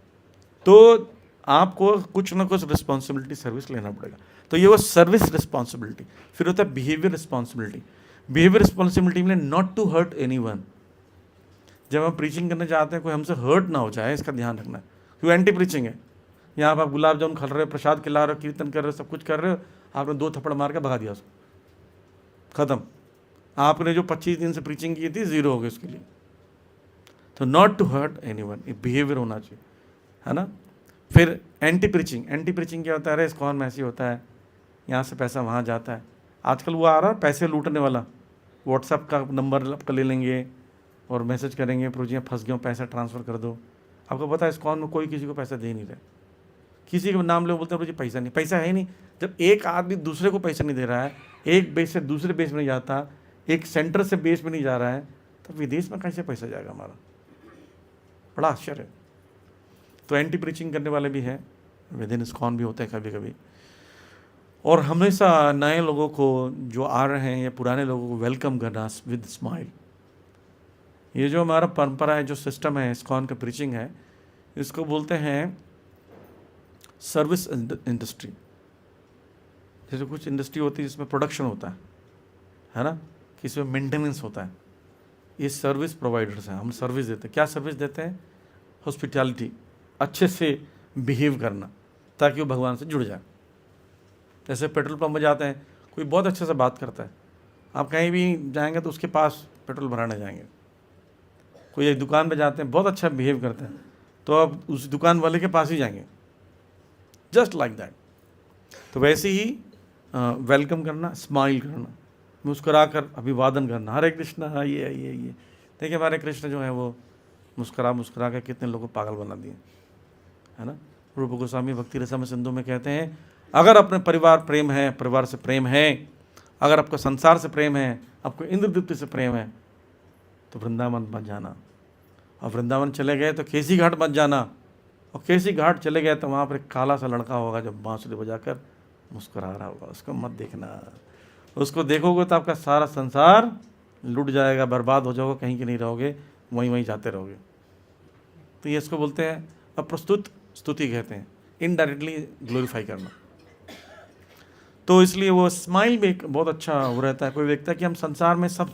तो आपको कुछ ना कुछ रिस्पॉन्सिबिलिटी सर्विस लेना पड़ेगा। तो ये वो सर्विस रिस्पॉन्सिबिलिटी। फिर होता है बिहेवियर रिस्पॉन्सिबिलिटी। बिहेवियर रिस्पॉन्सिबिलिटी में नॉट टू हर्ट एनीवन। जब हम प्रीचिंग करने जाते हैं कोई हमसे हर्ट ना हो जाए, इसका ध्यान रखना है। क्यों एंटी प्रीचिंग है, यहाँ पर आप गुलाब जामुन खा रहे हो, प्रसाद खिला रहे हो, कीर्तन कर रहे हो, सब कुछ कर रहे हो, आपने 2 थप्पड़ मार के भगा दिया उसको, खत्म। आपने जो 25 दिन से प्रीचिंग की थी, 0 हो गई उसके लिए। तो नॉट टू हर्ट एनीवन, ये बिहेवियर होना चाहिए, है ना। फिर एंटी प्रीचिंग। एंटी प्रीचिंग क्या होता है, अरे इस्कॉन में ऐसी होता है, यहाँ से पैसा वहाँ जाता है। आजकल वो आ रहा है पैसे लूटने वाला, व्हाट्सएप का नंबर आपका ले लेंगे और मैसेज करेंगे प्रभु जी फंस गया हूँ, पैसा ट्रांसफ़र कर दो। आपको पता है इस्कॉन में कोई किसी को पैसा दे नहीं रहा, किसी का नाम ले बोलते हैं प्रभु जी पैसा नहीं, पैसा है नहीं। जब एक आदमी दूसरे को पैसा नहीं दे रहा है, एक बेस से दूसरे बेस में नहीं जाता, एक सेंटर से बेस में नहीं जा रहा है, तो विदेश में कैसे पैसा जाएगा हमारा, बड़ा आश्चर्य है। तो एंटी प्रीचिंग करने वाले भी हैं, विद इन इस्कॉन भी होते हैं कभी कभी। और हमेशा नए लोगों को जो आ रहे हैं या पुराने लोगों को वेलकम करना विद स्माइल। ये जो हमारा परंपरा है, जो सिस्टम है, इस्कॉन का प्रीचिंग है, इसको बोलते हैं सर्विस इंडस्ट्री। जैसे कुछ इंडस्ट्री होती है जिसमें प्रोडक्शन होता है ना, कि इसमें मेंटेनेंस होता है। ये सर्विस प्रोवाइडर्स हैं, हम सर्विस देते हैं। क्या सर्विस देते हैं? हॉस्पिटैलिटी, अच्छे से बिहेव करना ताकि वो भगवान से जुड़ जाए। जैसे पेट्रोल पंप में जाते हैं, कोई बहुत अच्छे से बात करता है, आप कहीं भी जाएंगे तो उसके पास पेट्रोल भराने जाएंगे। कोई एक दुकान पे जाते हैं, बहुत अच्छा बिहेव करते हैं, तो आप उस दुकान वाले के पास ही जाएंगे, जस्ट लाइक दैट। तो वैसे ही वेलकम करना, स्माइल करना, मुस्कुरा कर अभिवादन करना, हरे कृष्णा, ये देखिए हमारे कृष्ण जो है वो मुस्कुरा कर कितने लोगों को पागल बना दिए, है ना। रूप गोस्वामी भक्ति रसम सिंधु में कहते हैं, अगर अपने परिवार प्रेम है, परिवार से प्रेम है, अगर आपको संसार से प्रेम है, आपको इंद्रदीप्ति से प्रेम है, तो वृंदावन मत जाना। और वृंदावन चले गए तो केसी घाट मत जाना, और केसी घाट चले गए तो वहाँ पर एक काला सा लड़का होगा जो बांसुरी बजाकर मुस्कुरा रहा होगा, उसको मत देखना। उसको देखोगे तो आपका सारा संसार लूट जाएगा, बर्बाद हो जाओगे, कहीं के नहीं रहोगे, वहीं जाते रहोगे। तो ये इसको बोलते हैं अप्रस्तुत स्तुति कहते हैं, इनडायरेक्टली ग्लोरीफाई करना। तो इसलिए वो स्माइल भी एक बहुत अच्छा वो रहता है। कोई व्यक्ति है कि हम संसार में सब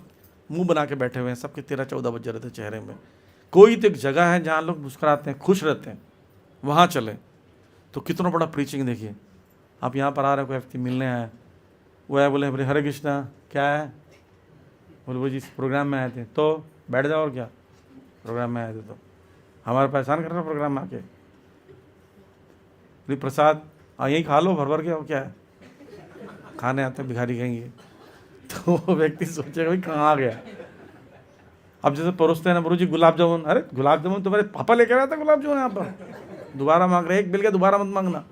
मुंह बना के बैठे हुए हैं, सबके 13-14 बज रहते हैं चेहरे में। कोई तो एक जगह है जहाँ लोग मुस्कुराते हैं, खुश रहते हैं, वहाँ चले तो कितना बड़ा प्रीचिंग। देखिए आप यहाँ पर आ रहे हो, कोई व्यक्ति मिलने आया, वो आया, बोले हरे कृष्णा, क्या है? बोले वो जी प्रोग्राम में आए थे। तो बैठ जाओ, और क्या, प्रोग्राम में आए थे तो हमारा पहचान कर रहे प्रोग्राम में आके, प्रसाद यहीं खा लो भर भर के, और क्या है, खाने आते भिखारी कहेंगे। तो वो व्यक्ति सोचेगा भाई कहाँ आ गया। अब जैसे परोसते हैं ना, गुरु जी गुलाब जामुन, अरे गुलाब जामुन तुम्हारे पापा लेकर आया था गुलाब जामुन यहाँ पर, दोबारा मांग रहे, एक मिल गया दोबारा मत मांगना।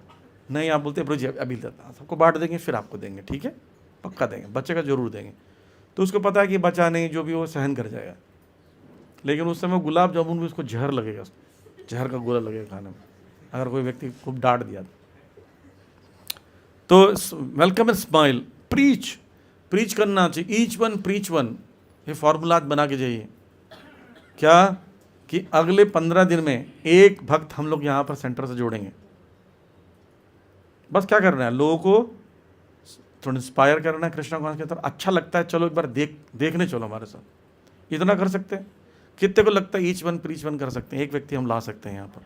नहीं, आप बोलते हैं प्रभु जी अभी देता, सबको बांट देंगे फिर आपको देंगे, ठीक है, पक्का देंगे, बच्चे का जरूर देंगे। तो उसको पता है कि बच्चा नहीं, जो भी वो सहन कर जाएगा। लेकिन उस समय गुलाब जामुन भी उसको जहर लगेगा, जहर का गोला लगेगा खाने में, अगर कोई व्यक्ति खूब डांट दिया। तो वेलकम एंड स्माइल, प्रीच करना चाहिए, ईच वन प्रीच वन, ये फॉर्मूला बना के जाइए। क्या कि अगले 15 दिन में एक भक्त हम लोग यहाँ पर सेंटर से जोड़ेंगे। बस क्या करना है, लोगों को थोड़ा इंस्पायर करना है कृष्णा कॉन्स की तरफ। अच्छा लगता है, चलो एक बार देखने चलो हमारे साथ, इतना कर सकते हैं। कितने को लगता है ईच वन प्रीच वन कर सकते हैं? एक व्यक्ति हम ला सकते हैं यहाँ पर,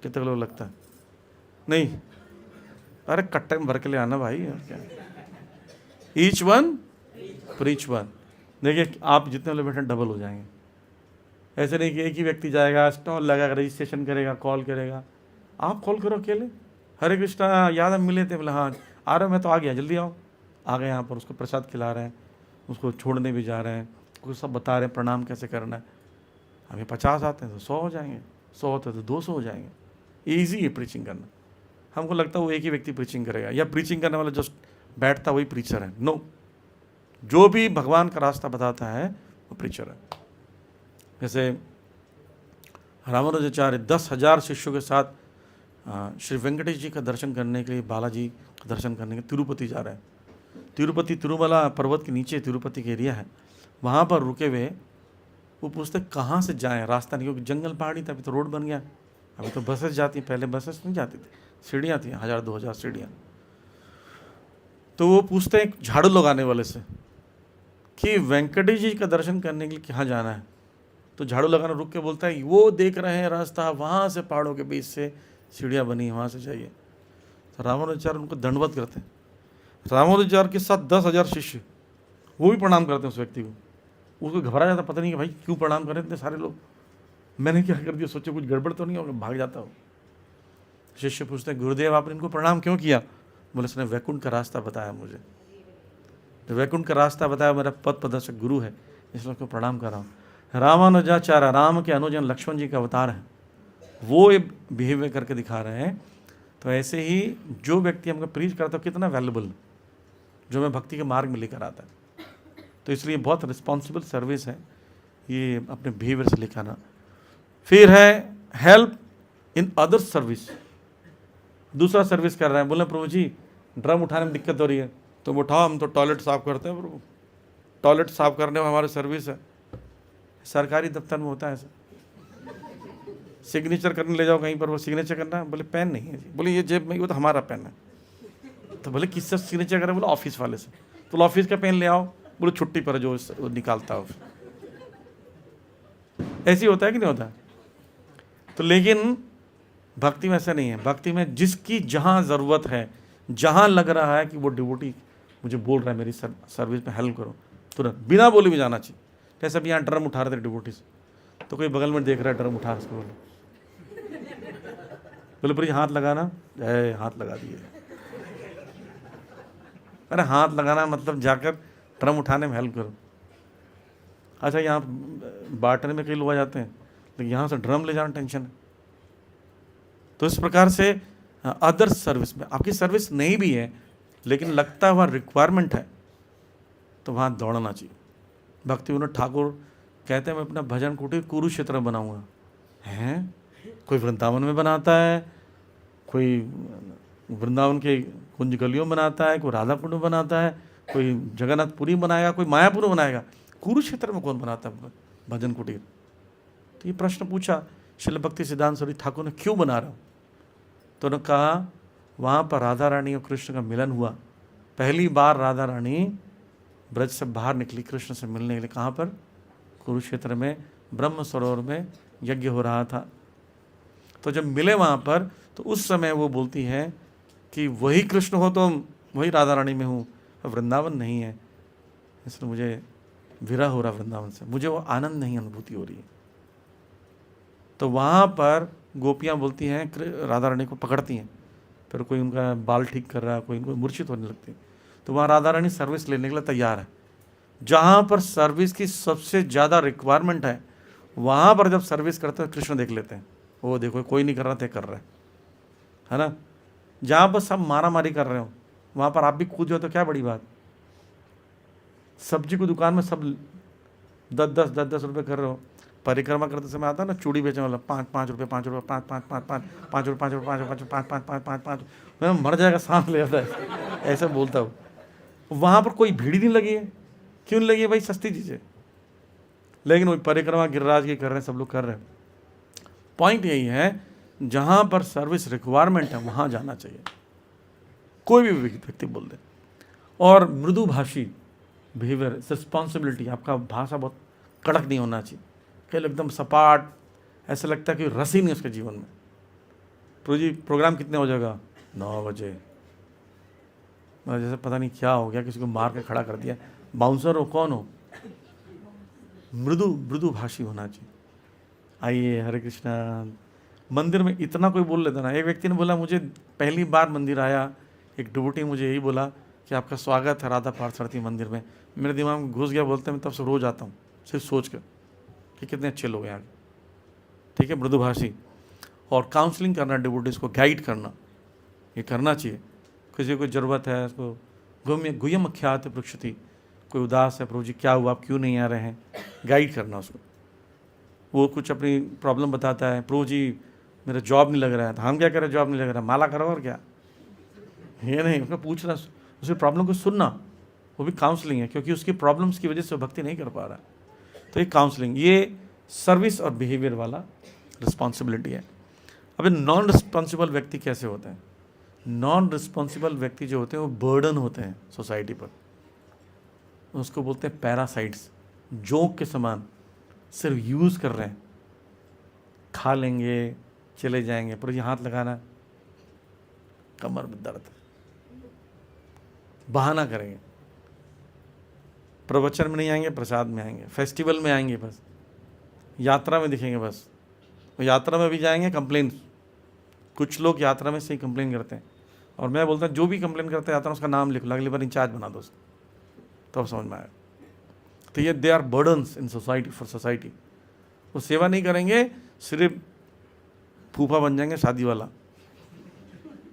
कितने को लगता है? नहीं, अरे कट्टे में भर के ले आना भाई, और क्या, ईच वन प्रीच वन। देखिए आप जितने लोग बैठे डबल हो जाएंगे। ऐसे नहीं कि एक ही व्यक्ति जाएगा, स्टॉल लगाएगा, रजिस्ट्रेशन करेगा, कॉल करेगा। आप कॉल करो अकेले, हरे कृष्णा, याद हम मिले थे, बोला हाँ आ रहा हूँ मैं, तो आ गया, जल्दी आओ। आ गए यहाँ पर, उसको प्रसाद खिला रहे हैं, उसको छोड़ने भी जा रहे हैं, कुछ सब बता रहे हैं प्रणाम कैसे करना है। हमें 50 आते हैं तो 100 हो जाएंगे, 100 होते हैं तो 200 हो जाएंगे। ईजी है प्रीचिंग करना। हमको लगता है वो एक ही व्यक्ति प्रीचिंग करेगा, या प्रीचिंग करने वाला जस्ट बैठता वही प्रीचर है। नो, जो भी भगवान का रास्ता बताता है वो प्रीचर है। जैसे रामानुजाचार्य 10,000 शिष्यों के साथ श्री वेंकटेश जी का दर्शन करने के लिए, बालाजी का दर्शन करने के लिए तिरुपति जा रहे हैं। तिरुपति तिरुमला पर्वत के नीचे तिरुपति के एरिया है, वहाँ पर रुके हुए वो पूछते कहाँ से जाएं, रास्ता नहीं, क्योंकि जंगल पहाड़ी था, अभी तो रोड बन गया, अभी तो बसेस जाती, पहले बसेस नहीं जाती थी, सीढ़ियाँ थी, 1000-2000 सीढ़ियाँ। तो वो पूछते हैं झाड़ू लगाने वाले से कि वेंकटेश जी का दर्शन करने के लिए कहाँ जाना है। तो झाड़ू लगाना रुक के बोलता है वो देख रहे हैं रास्ता, वहाँ से पहाड़ों के बीच से सीढ़ियाँ बनी, वहाँ से जाइए। तो रामानुजाचार्य उनको दंडवत करते हैं। रामानुजाचार्य के साथ 10,000 शिष्य, वो भी प्रणाम करते हैं उस व्यक्ति को। उसको घबरा जाता, पता नहीं कि भाई क्यों प्रणाम करें इतने सारे लोग, मैंने क्या कर दिया, सोचे कुछ गड़बड़ तो नहीं होगा, भाग जाता हो। शिष्य पूछते हैं गुरुदेव आपने इनको प्रणाम क्यों किया? बोले उसने वैकुंठ का रास्ता बताया मुझे, तो वैकुंठ का रास्ता बताया, मेरा पद प्रदर्शक गुरु है, इसलिए उसको प्रणाम कर रहा हूँ। रामानुजाचार्य राम के अनुजन लक्ष्मण जी का अवतार है, वो ये बिहेवियर करके दिखा रहे हैं। तो ऐसे ही जो व्यक्ति हमको प्रीच करता है कितना वैल्यूबल, जो हमें भक्ति के मार्ग में लेकर आता है। तो इसलिए बहुत रिस्पॉन्सिबल सर्विस है ये अपने बिहेवियर से लिखाना। फिर है हेल्प इन अदर सर्विस, दूसरा सर्विस कर रहे हैं। बोले प्रभु जी ड्रम उठाने में दिक्कत हो रही है, तुम उठाओ, हम तो टॉयलेट साफ़ करते हैं प्रभु, टॉयलेट साफ़ करने में हमारी सर्विस है। सरकारी दफ्तर में होता है ऐसा, सिग्नेचर करने ले जाओ कहीं पर, वो सिग्नेचर करना है, बोले पेन नहीं है जी, बोले ये जेब में, वो तो हमारा पेन है। तो बोले किससे सिग्नेचर करें, बोले ऑफिस वाले से। तो ऑफिस का पेन ले आओ, बोले छुट्टी पर जो वो निकालता हो। ऐसी होता है कि नहीं होता? तो लेकिन भक्ति में ऐसा नहीं है। भक्ति में जिसकी जहाँ ज़रूरत है, जहाँ लग रहा है कि वो डिवोटी मुझे बोल रहा है मेरी सर्विस में हेल्प करो, तुरंत बिना बोले भी जाना चाहिए। जैसे अभी यहाँ ड्रम उठा रहे थे डिवोटीज, तो कोई बगल में देख रहा है ड्रम उठा, उसको बोले पर हाथ लगाना, हाथ लगा दिए। अरे हाथ लगाना मतलब जाकर ड्रम उठाने में हेल्प करो। अच्छा, यहाँ बाटने में कई लोग आ जाते हैं, लेकिन यहाँ से ड्रम ले जाना टेंशन है। तो इस प्रकार से अदर सर्विस में आपकी सर्विस नहीं भी है, लेकिन लगता है वहाँ रिक्वायरमेंट है, तो वहाँ दौड़ना चाहिए। भक्ति विनोद ठाकुर कहते हैं मैं अपना भजन कुटीर कुरुक्षेत्र में बनाऊंगा। हैं, कोई वृंदावन में बनाता है, कोई वृंदावन के कुंज गलियों में बनाता है, कोई राधा कुंड में बनाता है, कोई जगन्नाथपुरी बनाएगा, कोई मायापुर में बनाएगा, कुरुक्षेत्र में कौन बनाता है भजन कुटीर? तो ये प्रश्न पूछा श्रील भक्ति सिद्धांत सरस्वती ठाकुर ने, क्यों बना रहा हूँ? तो उन्होंने कहा वहाँ पर राधा रानी और कृष्ण का मिलन हुआ। पहली बार राधा रानी ब्रज से बाहर निकली कृष्ण से मिलने के लिए। कहाँ पर? कुरुक्षेत्र में, ब्रह्म सरोवर में यज्ञ हो रहा था। तो जब मिले वहाँ पर, तो उस समय वो बोलती है कि वही कृष्ण हो तो वही राधा रानी में हूँ, वृंदावन नहीं है, इसलिए मुझे विरह हो रहा वृंदावन से, मुझे वो आनंद नहीं अनुभूति हो रही है। तो वहाँ पर गोपियाँ बोलती हैं, राधा रानी को पकड़ती हैं, फिर कोई उनका बाल ठीक कर रहा है, कोई उनको मूर्छित होने लगती। तो वहाँ राधा रानी सर्विस लेने के लिए तैयार है। जहाँ पर सर्विस की सबसे ज़्यादा रिक्वायरमेंट है, वहाँ पर जब सर्विस करते हैं कृष्ण देख लेते हैं, वो देखो कोई नहीं कर रहा था, कर रहा है ना। जहाँ पर सब मारा मारी कर रहे हो, वहाँ पर आप भी कूद जाओ तो क्या बड़ी बात। सब्जी की दुकान में सब 10-10 रुपये कर रहे हो, परिक्रमा करते समय आता है ना चूड़ी बेचने वाला, 5 रुपये 5 रुपये 5 5 5 5 5 रुपये 5 रुपये 5 5 5 5 5 5 5 मर जाएगा सांस ले आता है, ऐसा बोलता हूँ। वहाँ पर कोई भीड़ नहीं लगी है, क्यों नहीं लगी है भाई? सस्ती चीज़ें। लेकिन वही परिक्रमा गिरिराज की कर रहे हैं, सब लोग कर रहे हैं। पॉइंट यही है, जहाँ पर सर्विस रिक्वायरमेंट है वहाँ जाना चाहिए, कोई भी व्यक्ति बोल दे। और मृदुभाषी बिहेवियर, रिस्पॉन्सिबिलिटी, आपका भाषा बहुत कड़क नहीं होना चाहिए, कई एकदम सपाट, ऐसा लगता है कि रस ही नहीं उसके जीवन में। प्रभु जी प्रोग्राम कितने हो जाएगा? 9 बजे। मतलब जैसे पता नहीं क्या हो गया, किसी को मार के खड़ा कर दिया, बाउंसर हो कौन हो। मृदुभाषी होना चाहिए। आइए हरे कृष्णा। मंदिर में इतना कोई बोल लेता ना। एक व्यक्ति ने बोला, मुझे पहली बार मंदिर आया, एक डिवोटी मुझे यही बोला कि आपका स्वागत है राधा पार्थसारथी मंदिर में। मेरे दिमाग में घुस गया, बोलते मैं तब से रोज आता हूँ सिर्फ सोच कर कि कितने अच्छे लोग हैं यहाँ। ठीक है, मृदुभाषी। और काउंसलिंग करना, डिवोटीज को गाइड करना, ये करना चाहिए। किसी को ज़रूरत है, उसको गुह्यम ख्यात पृक्षति, कोई उदास है, प्रभु जी क्या हुआ, आप क्यों नहीं आ रहे हैं, गाइड करना उसको। वो कुछ अपनी प्रॉब्लम बताता है, प्रभु जी मेरा जॉब नहीं लग रहा है, तो हम क्या करें, जॉब नहीं लग रहा है, माला करो और क्या। ये नहीं, उसको पूछना, उसकी प्रॉब्लम को सुनना, वो भी काउंसलिंग है, क्योंकि उसकी प्रॉब्लम्स की वजह से भक्ति नहीं कर पा रहा है। तो ये काउंसलिंग, ये सर्विस और बिहेवियर वाला रिस्पॉन्सिबिलिटी है। अब नॉन रिस्पॉन्सिबल व्यक्ति कैसे होते हैं? नॉन रिस्पॉन्सिबल व्यक्ति जो होते हैं वो बर्डन होते हैं सोसाइटी पर। उसको बोलते हैं पैरासाइट्स, जोंक के समान, सिर्फ यूज़ कर रहे हैं, खा लेंगे चले जाएंगे, पर ये हाथ लगाना, कमर में दर्द, बहाना करेंगे, प्रवचन में नहीं आएंगे, प्रसाद में आएंगे, फेस्टिवल में आएंगे, बस यात्रा में दिखेंगे, बस यात्रा में भी जाएंगे, कंप्लेन। कुछ लोग यात्रा में से ही कंप्लेन करते हैं, और मैं बोलता हूँ जो भी कंप्लेन करते हैं यात्रा में उसका नाम लिख लो, अगली बार इंचार्ज बना दो उसको, तब समझ में आया। तो ये they are burdens in society, for society. वो सेवा नहीं करेंगे, सिर्फ फूफा बन जाएंगे शादी वाला।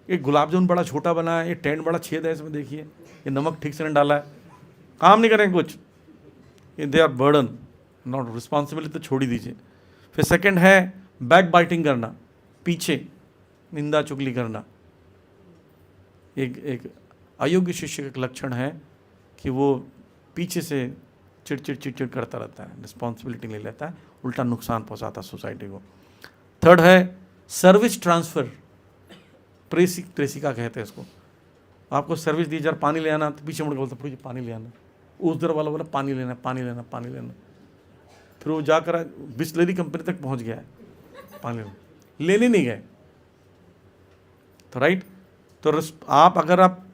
एक गुलाब जामुन बड़ा छोटा बना है, ये टेंट बड़ा छेद है इसमें, देखिए ये नमक ठीक से नहीं डाला है, काम नहीं करेंगे कुछ। ये they are burden, not responsibility, तो छोड़ ही दीजिए। फिर सेकंड है बैक बाइटिंग करना, पीछे निंदा चुगली करना। एक अयोग्य शिष्य का एक लक्षण है कि वो पीछे से चिड़चिड़ करता रहता है, रिस्पॉन्सिबिलिटी ले लेता है, उल्टा नुकसान पहुंचाता है सोसाइटी को। थर्ड है सर्विस ट्रांसफ़र, प्रेसिका कहते हैं इसको। आपको सर्विस दी, जरा पानी ले आना, तो पीछे मुड़ के बोलता मुझे पानी ले आना, उस दर वाला बोला पानी लेना पानी लेना पानी लेना, फिर वो जाकर बिस्लरी कंपनी तक पहुंच गया है, पानी लेने नहीं गए। तो राइट, तो आप अगर आप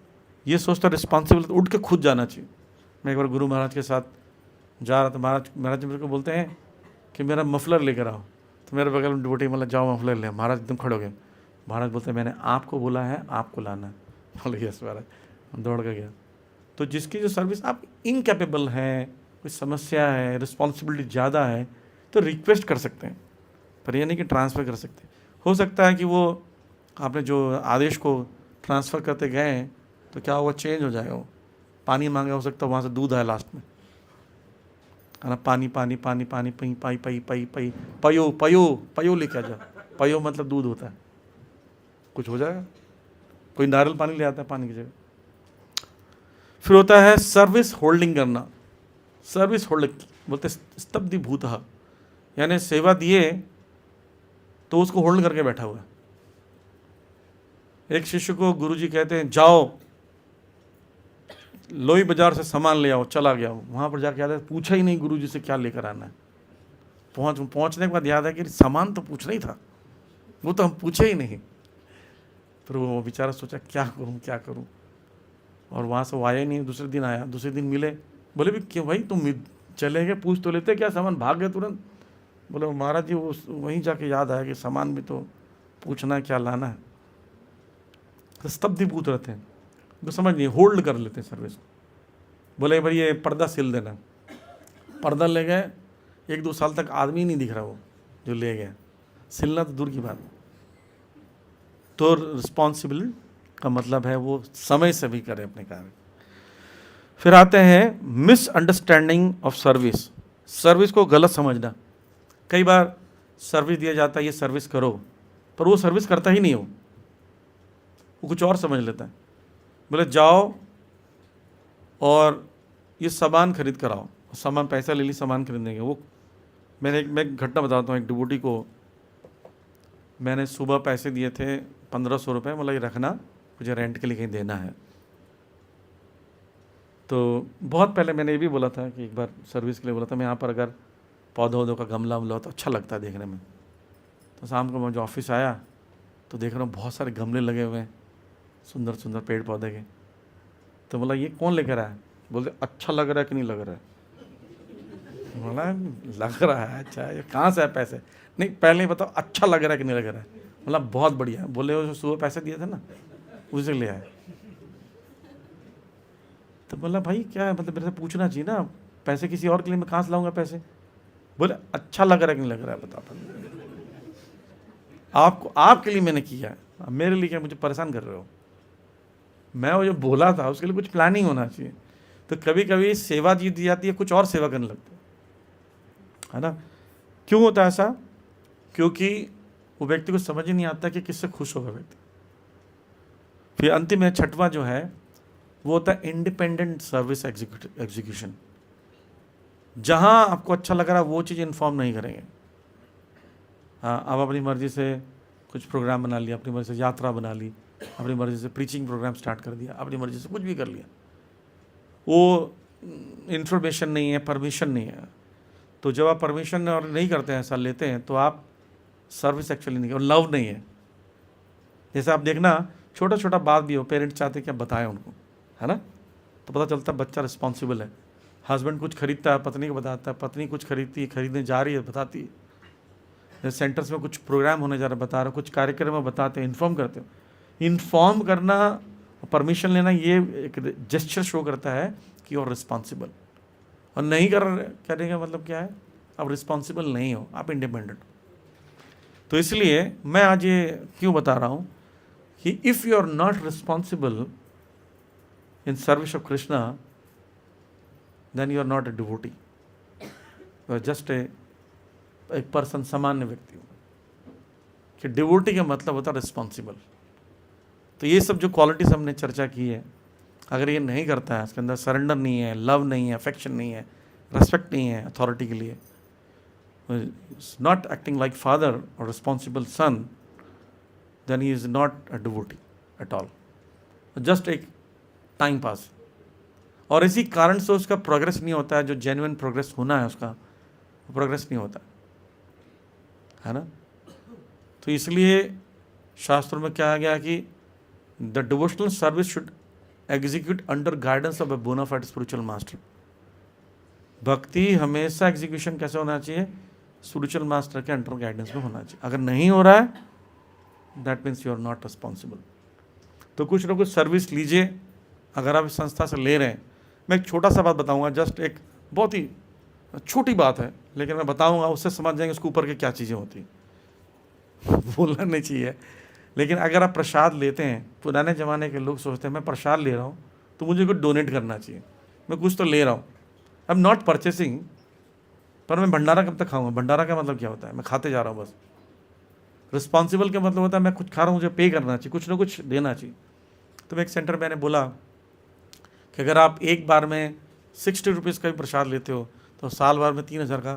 ये सोचते रिस्पॉन्सिबल, तो उठ के खुद जाना चाहिए। मैं एक बार गुरु महाराज के साथ जा रहा था, महाराज मेरे को बोलते हैं कि मेरा मफलर लेकर आओ, तो मेरे बगल में डिवोटी मतलब जाओ मफलर ले। महाराज एकदम खड़े हो गए। महाराज बोलते हैं मैंने आपको बोला है, आपको लाना है। बोले यस महाराज, दौड़ कर गया। तो जिसकी जो सर्विस आप इनकैपेबल हैं, कोई समस्या है, रिस्पॉन्सिबिलिटी ज़्यादा है, तो रिक्वेस्ट कर सकते हैं, पर यह नहीं कि ट्रांसफ़र कर सकते। हो सकता है कि वो आपने जो आदेश को ट्रांसफ़र करते गए तो क्या हुआ, चेंज हो जाएगा। वो पानी मांगे, हो सकता है वहाँ से दूध आए लास्ट में, है ना, पानी पानी पानी पानी पई पाई पाई पाई पाई पयो पयो पयो लेके आ जाओ। पयो मतलब दूध होता है, कुछ हो जाएगा। कोई नारियल पानी ले आता है पानी की जगह। फिर होता है सर्विस होल्डिंग करना। सर्विस होल्डिंग बोलते स्तब्धि भूतः, यानी सेवा दिए तो उसको होल्ड करके बैठा हुआ है। एक शिष्य को गुरुजी कहते हैं जाओ लोई बाजार से सामान ले आओ, चला गया। वहाँ पर जाके याद है पूछा ही नहीं गुरुजी से क्या लेकर आना है। पहुँचने के बाद याद है कि सामान तो पूछना ही था, वो तो हम पूछे ही नहीं। फिर वो बेचारा सोचा क्या करूँ, और वहाँ से वो आया ही नहीं। दूसरे दिन आया, दूसरे दिन मिले, बोले भी क्यों भाई तुम चले गए, पूछ तो लेते क्या सामान, भाग गए तुरंत। बोले महाराज जी वो वहीं जाके याद आया कि सामान भी तो पूछना है क्या लाना है। तो स्तब्धीभूत रहते हैं, तो समझ नहीं, होल्ड कर लेते हैं सर्विस को। बोले भाई ये पर्दा सिल देना, पर्दा ले गए, 1-2 साल तक आदमी नहीं दिख रहा वो जो ले गया, सिलना तो दूर की बात। तो रिस्पॉन्सिबल का मतलब है वो समय से भी करे अपने कार्य। फिर आते हैं मिसअंडरस्टैंडिंग ऑफ सर्विस, सर्विस को गलत समझना। कई बार सर्विस दिया जाता है ये सर्विस करो, पर वो सर्विस करता ही नहीं हो, वो कुछ और समझ लेता है। बोले जाओ और ये सामान खरीद कर आओ, सामान पैसा ले ली, सामान खरीदेंगे। वो मैं एक घटना बताता हूँ। एक डिवोटी को मैंने सुबह पैसे दिए थे 1500 रुपये, मतलब ये रखना, मुझे रेंट के लिए कहीं देना है। तो बहुत पहले मैंने ये भी बोला था कि एक बार सर्विस के लिए बोला था, मैं यहाँ पर अगर पौधों का गमला हो तो अच्छा लगता है देखने में। तो शाम को मैं जो ऑफिस आया तो देख रहा हूँ बहुत सारे गमले लगे हुए हैं, सुंदर सुंदर पेड़ पौधे के। तो बोला ये कौन लेकर आया? बोलते अच्छा लग रहा है कि नहीं लग रहा है? बोला लग रहा है। अच्छा ये कहाँ से है पैसे? नहीं पहले ही बताओ अच्छा लग रहा है कि नहीं लग रहा है? बोला बहुत बढ़िया। बोले वो सुबह पैसे दिए थे ना उसे ले आए। तो बोला भाई क्या है, मतलब मेरे से पूछना चाहिए ना, पैसे किसी और के लिए मैं कहाँ से लाऊंगा पैसे? बोले अच्छा लग रहा है कि नहीं लग रहा है बता। आपको आपके लिए मैंने किया है, अब मेरे लिए क्या मुझे परेशान कर रहे हो? मैं वो जो बोला था उसके लिए कुछ प्लानिंग होना चाहिए। तो कभी कभी सेवा दी जाती है, कुछ और सेवा करने लगते है ना। क्यों होता है ऐसा? क्योंकि वो व्यक्ति को समझ ही नहीं आता कि किससे खुश होगा व्यक्ति। फिर अंतिम में 6वां जो है वो होता है इंडिपेंडेंट सर्विस एग्जीक्यूशन। जहां आपको अच्छा लग रहा है वो चीज़ इन्फॉर्म नहीं करेंगे। हाँ, आप अपनी मर्जी से कुछ प्रोग्राम बना लिया, अपनी मर्जी से यात्रा बना ली, अपनी मर्जी से प्रीचिंग प्रोग्राम स्टार्ट कर दिया, अपनी मर्जी से कुछ भी कर लिया। वो इन्फॉर्मेशन नहीं है, परमिशन नहीं है। तो जब आप परमिशन और नहीं करते हैं, ऐसा लेते हैं, तो आप सर्विस एक्चुअली नहीं, और लव नहीं है। जैसे आप देखना छोटा छोटा बात भी हो, पेरेंट्स चाहते कि आप बताएं उनको, है ना, तो पता चलता है बच्चा रिस्पॉन्सिबल है। हस्बैंड कुछ खरीदता है पत्नी को बताता है, पत्नी कुछ खरीदती है, खरीदने जा रही है बताती है। सेंटर्स में कुछ प्रोग्राम होने जा रहा है बता रहा, कुछ कार्यक्रम में बताते हैं, इन्फॉर्म करते हो। इन्फॉर्म करना, परमिशन लेना, ये एक जेस्चर शो करता है कि और रिस्पॉन्सिबल। और नहीं करने का मतलब क्या है? आप रिस्पॉन्सिबल नहीं हो, आप इंडिपेंडेंट हो। तो इसलिए मैं आज ये क्यों बता रहा हूँ कि if you are not responsible in service of Krishna, then you are not a devotee, you are just एक पर्सन, सामान्य व्यक्ति हो। कि डिवोटी का मतलब होता है रिस्पॉन्सिबल। तो ये सब जो क्वालिटीज हमने चर्चा की है, अगर ये नहीं करता है, इसके अंदर सरेंडर नहीं है, लव नहीं है, अफेक्शन नहीं है, रेस्पेक्ट नहीं है अथॉरिटी के लिए, नॉट एक्टिंग लाइक फादर और responsible son, then he is not a devotee at all, just एक टाइम पास। और इसी कारण से उसका प्रोग्रेस नहीं होता है, जो जेन्युइन प्रोग्रेस होना है उसका, वो प्रोग्रेस नहीं होता है ना। तो इसलिए शास्त्रों में क्या आ गया कि the devotional service should execute under guidance of a bona fide spiritual master. भक्ति हमेशा एग्जीक्यूशन कैसे होना चाहिए? स्पिरिचुअल मास्टर के अंडर गाइडेंस में होना चाहिए। अगर नहीं हो रहा है, that means you are not responsible. तो कुछ ना कुछ सर्विस लीजिए अगर आप इस संस्था से ले रहे हैं। मैं एक छोटा सा बात बताऊंगा, जस्ट एक बहुत ही छोटी बात है, लेकिन मैं बताऊंगा, उससे समझ जाएंगे उसके ऊपर के क्या चीज़ें होती बोलना नहीं चाहिए। लेकिन अगर आप प्रसाद लेते हैं, पुराने ज़माने के लोग सोचते हैं मैं प्रसाद ले रहा हूँ तो मुझे कुछ डोनेट करना चाहिए, मैं कुछ तो ले रहा हूँ, आई एम नॉट परचेसिंग, पर मैं भंडारा कब तक खाऊंगा? भंडारा का मतलब क्या होता है? मैं खाते जा रहा हूँ बस। रिस्पॉन्सिबल का मतलब होता है मैं कुछ खा रहा हूँ, मुझे पे करना चाहिए, कुछ ना कुछ देना चाहिए। तो मैं एक सेंटर मैंने बोला कि अगर आप एक बार में 60 रुपीज़ का भी प्रसाद लेते हो तो साल भर में 3000 का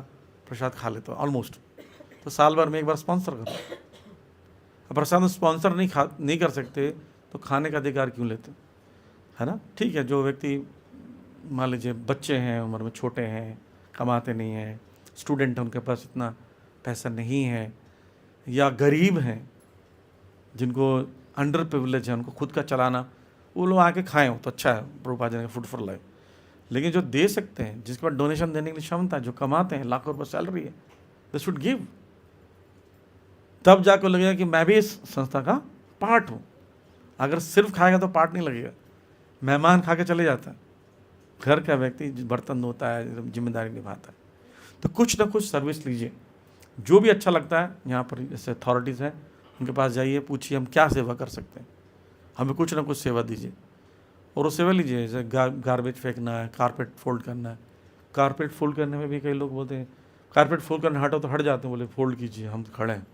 प्रसाद खा लेते हो ऑलमोस्ट। तो साल भर में एक बार स्पॉन्सर करो। अब प्रसाद स्पॉन्सर नहीं कर सकते तो खाने का अधिकार क्यों लेते, है ना? ठीक है, जो व्यक्ति मान लीजिए बच्चे हैं, उम्र में छोटे हैं, कमाते नहीं हैं, स्टूडेंट हैं, उनके पास इतना पैसा नहीं है, या गरीब हैं जिनको अंडर प्रिविलेज है, उनको खुद का चलाना, वो लोग आके खाएं तो अच्छा है, प्रभुपाद जी ने फूड फॉर लाइफ। लेकिन जो दे सकते हैं, जिसके पास डोनेशन देने के लिए क्षमता है, जो कमाते हैं, लाखों रुपये सैलरी है, दे शुड गिव। तब जाकर लगेगा कि मैं भी इस संस्था का पार्ट हूँ। अगर सिर्फ खाएगा तो पार्ट नहीं लगेगा। मेहमान खा के चले जाता है, घर का व्यक्ति बर्तन धोता है, जिम्मेदारी निभाता है। तो कुछ ना कुछ सर्विस लीजिए, जो भी अच्छा लगता है। यहाँ पर जैसे अथॉरिटीज़ हैं, उनके पास जाइए, पूछिए हम क्या सेवा कर सकते हैं, हमें कुछ ना कुछ सेवा दीजिए। और वो सेवा लीजिए, जैसे गार्बेज फेंकना है, कारपेट फोल्ड करना है। कारपेट फोल्ड करने में भी कई लोग बोलते हैं कारपेट फोल्ड करने हटो, तो हट जाते हैं, बोले फोल्ड कीजिए, हम तो खड़े हैं।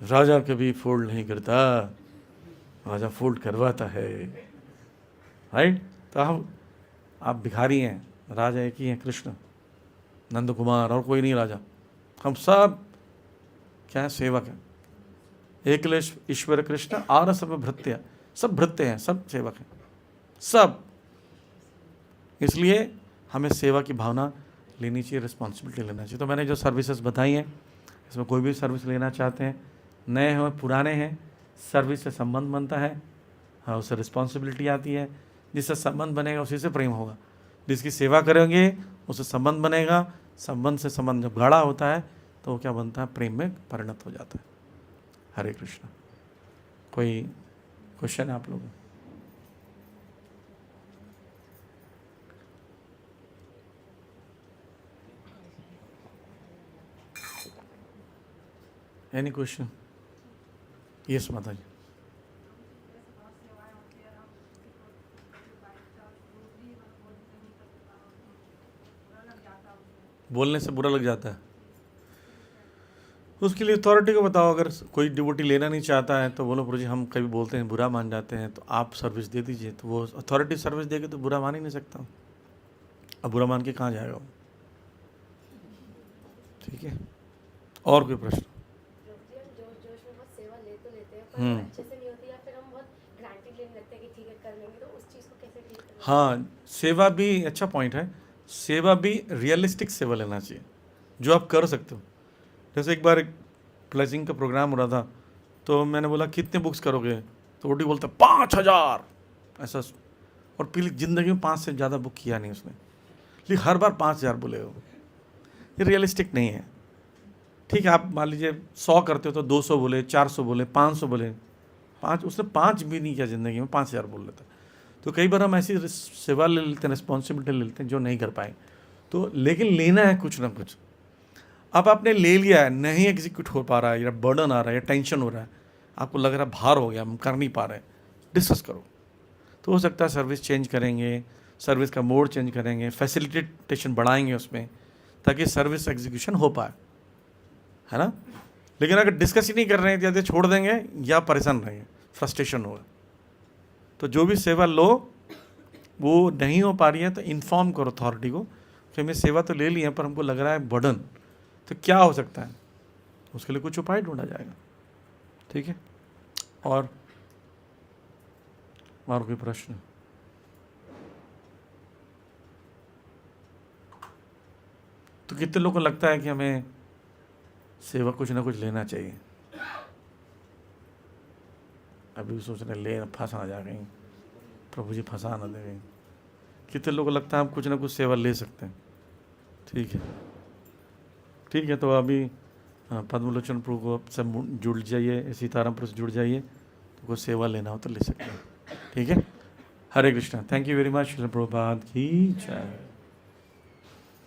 राजा कभी फोल्ड नहीं करता, राजा फोल्ड करवाता है, राइट? तो आप भिखारी हैं, राजा एक ही हैं, कृष्ण, नंद कुमार, और कोई नहीं राजा। हम सब क्या है? सेवक हैं। एकलेश ईश्वर कृष्ण आर सब भृत्य, सब भृत्य हैं, सब सेवक हैं, सब। इसलिए हमें सेवा की भावना लेनी चाहिए, रिस्पॉन्सिबिलिटी लेना चाहिए। तो मैंने जो सर्विसेज बताई हैं, इसमें कोई भी सर्विस लेना चाहते हैं, नए हैं पुराने हैं, सर्विस से संबंध बनता है, हाँ, उससे रिस्पॉन्सिबिलिटी आती है। जिससे संबंध बनेगा उसी से प्रेम होगा, जिसकी सेवा करेंगे उससे संबंध बनेगा। संबंध से संबंध जब गाढ़ा होता है तो वो क्या बनता है? प्रेम में परिणत हो जाता है। हरे कृष्ण। कोई क्वेश्चन है आप लोगों? Any question? यस माता जी। बोलने से बुरा लग जाता है, उसके लिए अथॉरिटी को बताओ। अगर कोई डिवोटी लेना नहीं चाहता है तो बोलो प्रभु जी हम कभी बोलते हैं बुरा मान जाते हैं, तो आप सर्विस दे दीजिए। तो वो अथॉरिटी सर्विस देगी तो बुरा मान ही नहीं सकता, अब बुरा मान के कहाँ जाएगा वो? ठीक है, और कोई प्रश्न? हाँ, सेवा भी अच्छा पॉइंट है। सेवा भी रियलिस्टिक सेवा लेना चाहिए जो आप कर सकते हो। जैसे एक बार एक प्लेजिंग का प्रोग्राम हो रहा था, तो मैंने बोला कितने बुक्स करोगे? तो ओडी बोलता 5000 ऐसा। और पहले ज़िंदगी में 5 से ज़्यादा बुक किया नहीं उसने, लेकिन हर बार 5000 बोले हो। ये रियलिस्टिक नहीं है। ठीक है, आप मान लीजिए 100 करते हो तो 200 बोले, 400 बोले, 500 बोले, 5 उसने 5 भी नहीं किया ज़िंदगी में, 5000 बोल लेता। तो कई बार हम ऐसी सेवा ले लेते हैं, रिस्पॉन्सिबिलिटी ले लेते हैं जो नहीं कर पाए। तो लेकिन लेना है कुछ ना कुछ। अब आपने ले लिया है, नहीं एग्जीक्यूट हो पा रहा है, या बर्डन आ रहा है, या टेंशन हो रहा है, आपको लग रहा है भार हो गया, हम कर नहीं पा रहे, डिस्कस करो। तो हो सकता है सर्विस चेंज करेंगे, सर्विस का मोड चेंज करेंगे, फैसिलिटेशन बढ़ाएंगे उसमें, ताकि सर्विस एग्जीक्यूशन हो पाए, है ना। लेकिन अगर डिस्कस ही नहीं कर रहे हैं, या छोड़ देंगे या परेशान रहेंगे, फ्रस्ट्रेशन होगा। तो जो भी सेवा लो वो नहीं हो पा रही है तो इन्फॉर्म करो अथॉरिटी को कि हमें सेवा तो ले ली है पर हमको लग रहा है बर्डन, तो क्या हो सकता है, उसके लिए कुछ उपाय ढूंढा जाएगा। ठीक है, और कोई प्रश्न? तो कितने लोगों को लगता है कि हमें सेवा कुछ ना कुछ लेना चाहिए? अभी भी सोच रहे ले फंसा ना जा कहीं, प्रभु जी फंसा ना दे कहीं। कितने लोगों को लगता है हम कुछ ना कुछ सेवा ले सकते हैं? ठीक है, ठीक है। तो अभी पद्मलोचन प्रभु को सब जुड़ जाइए, सीताराम प्रभु से जुड़ जाइए, तो कोई सेवा लेना हो तो ले सकते हैं। ठीक है, Hare Krishna. Thank you very much. Prabhupada की जय।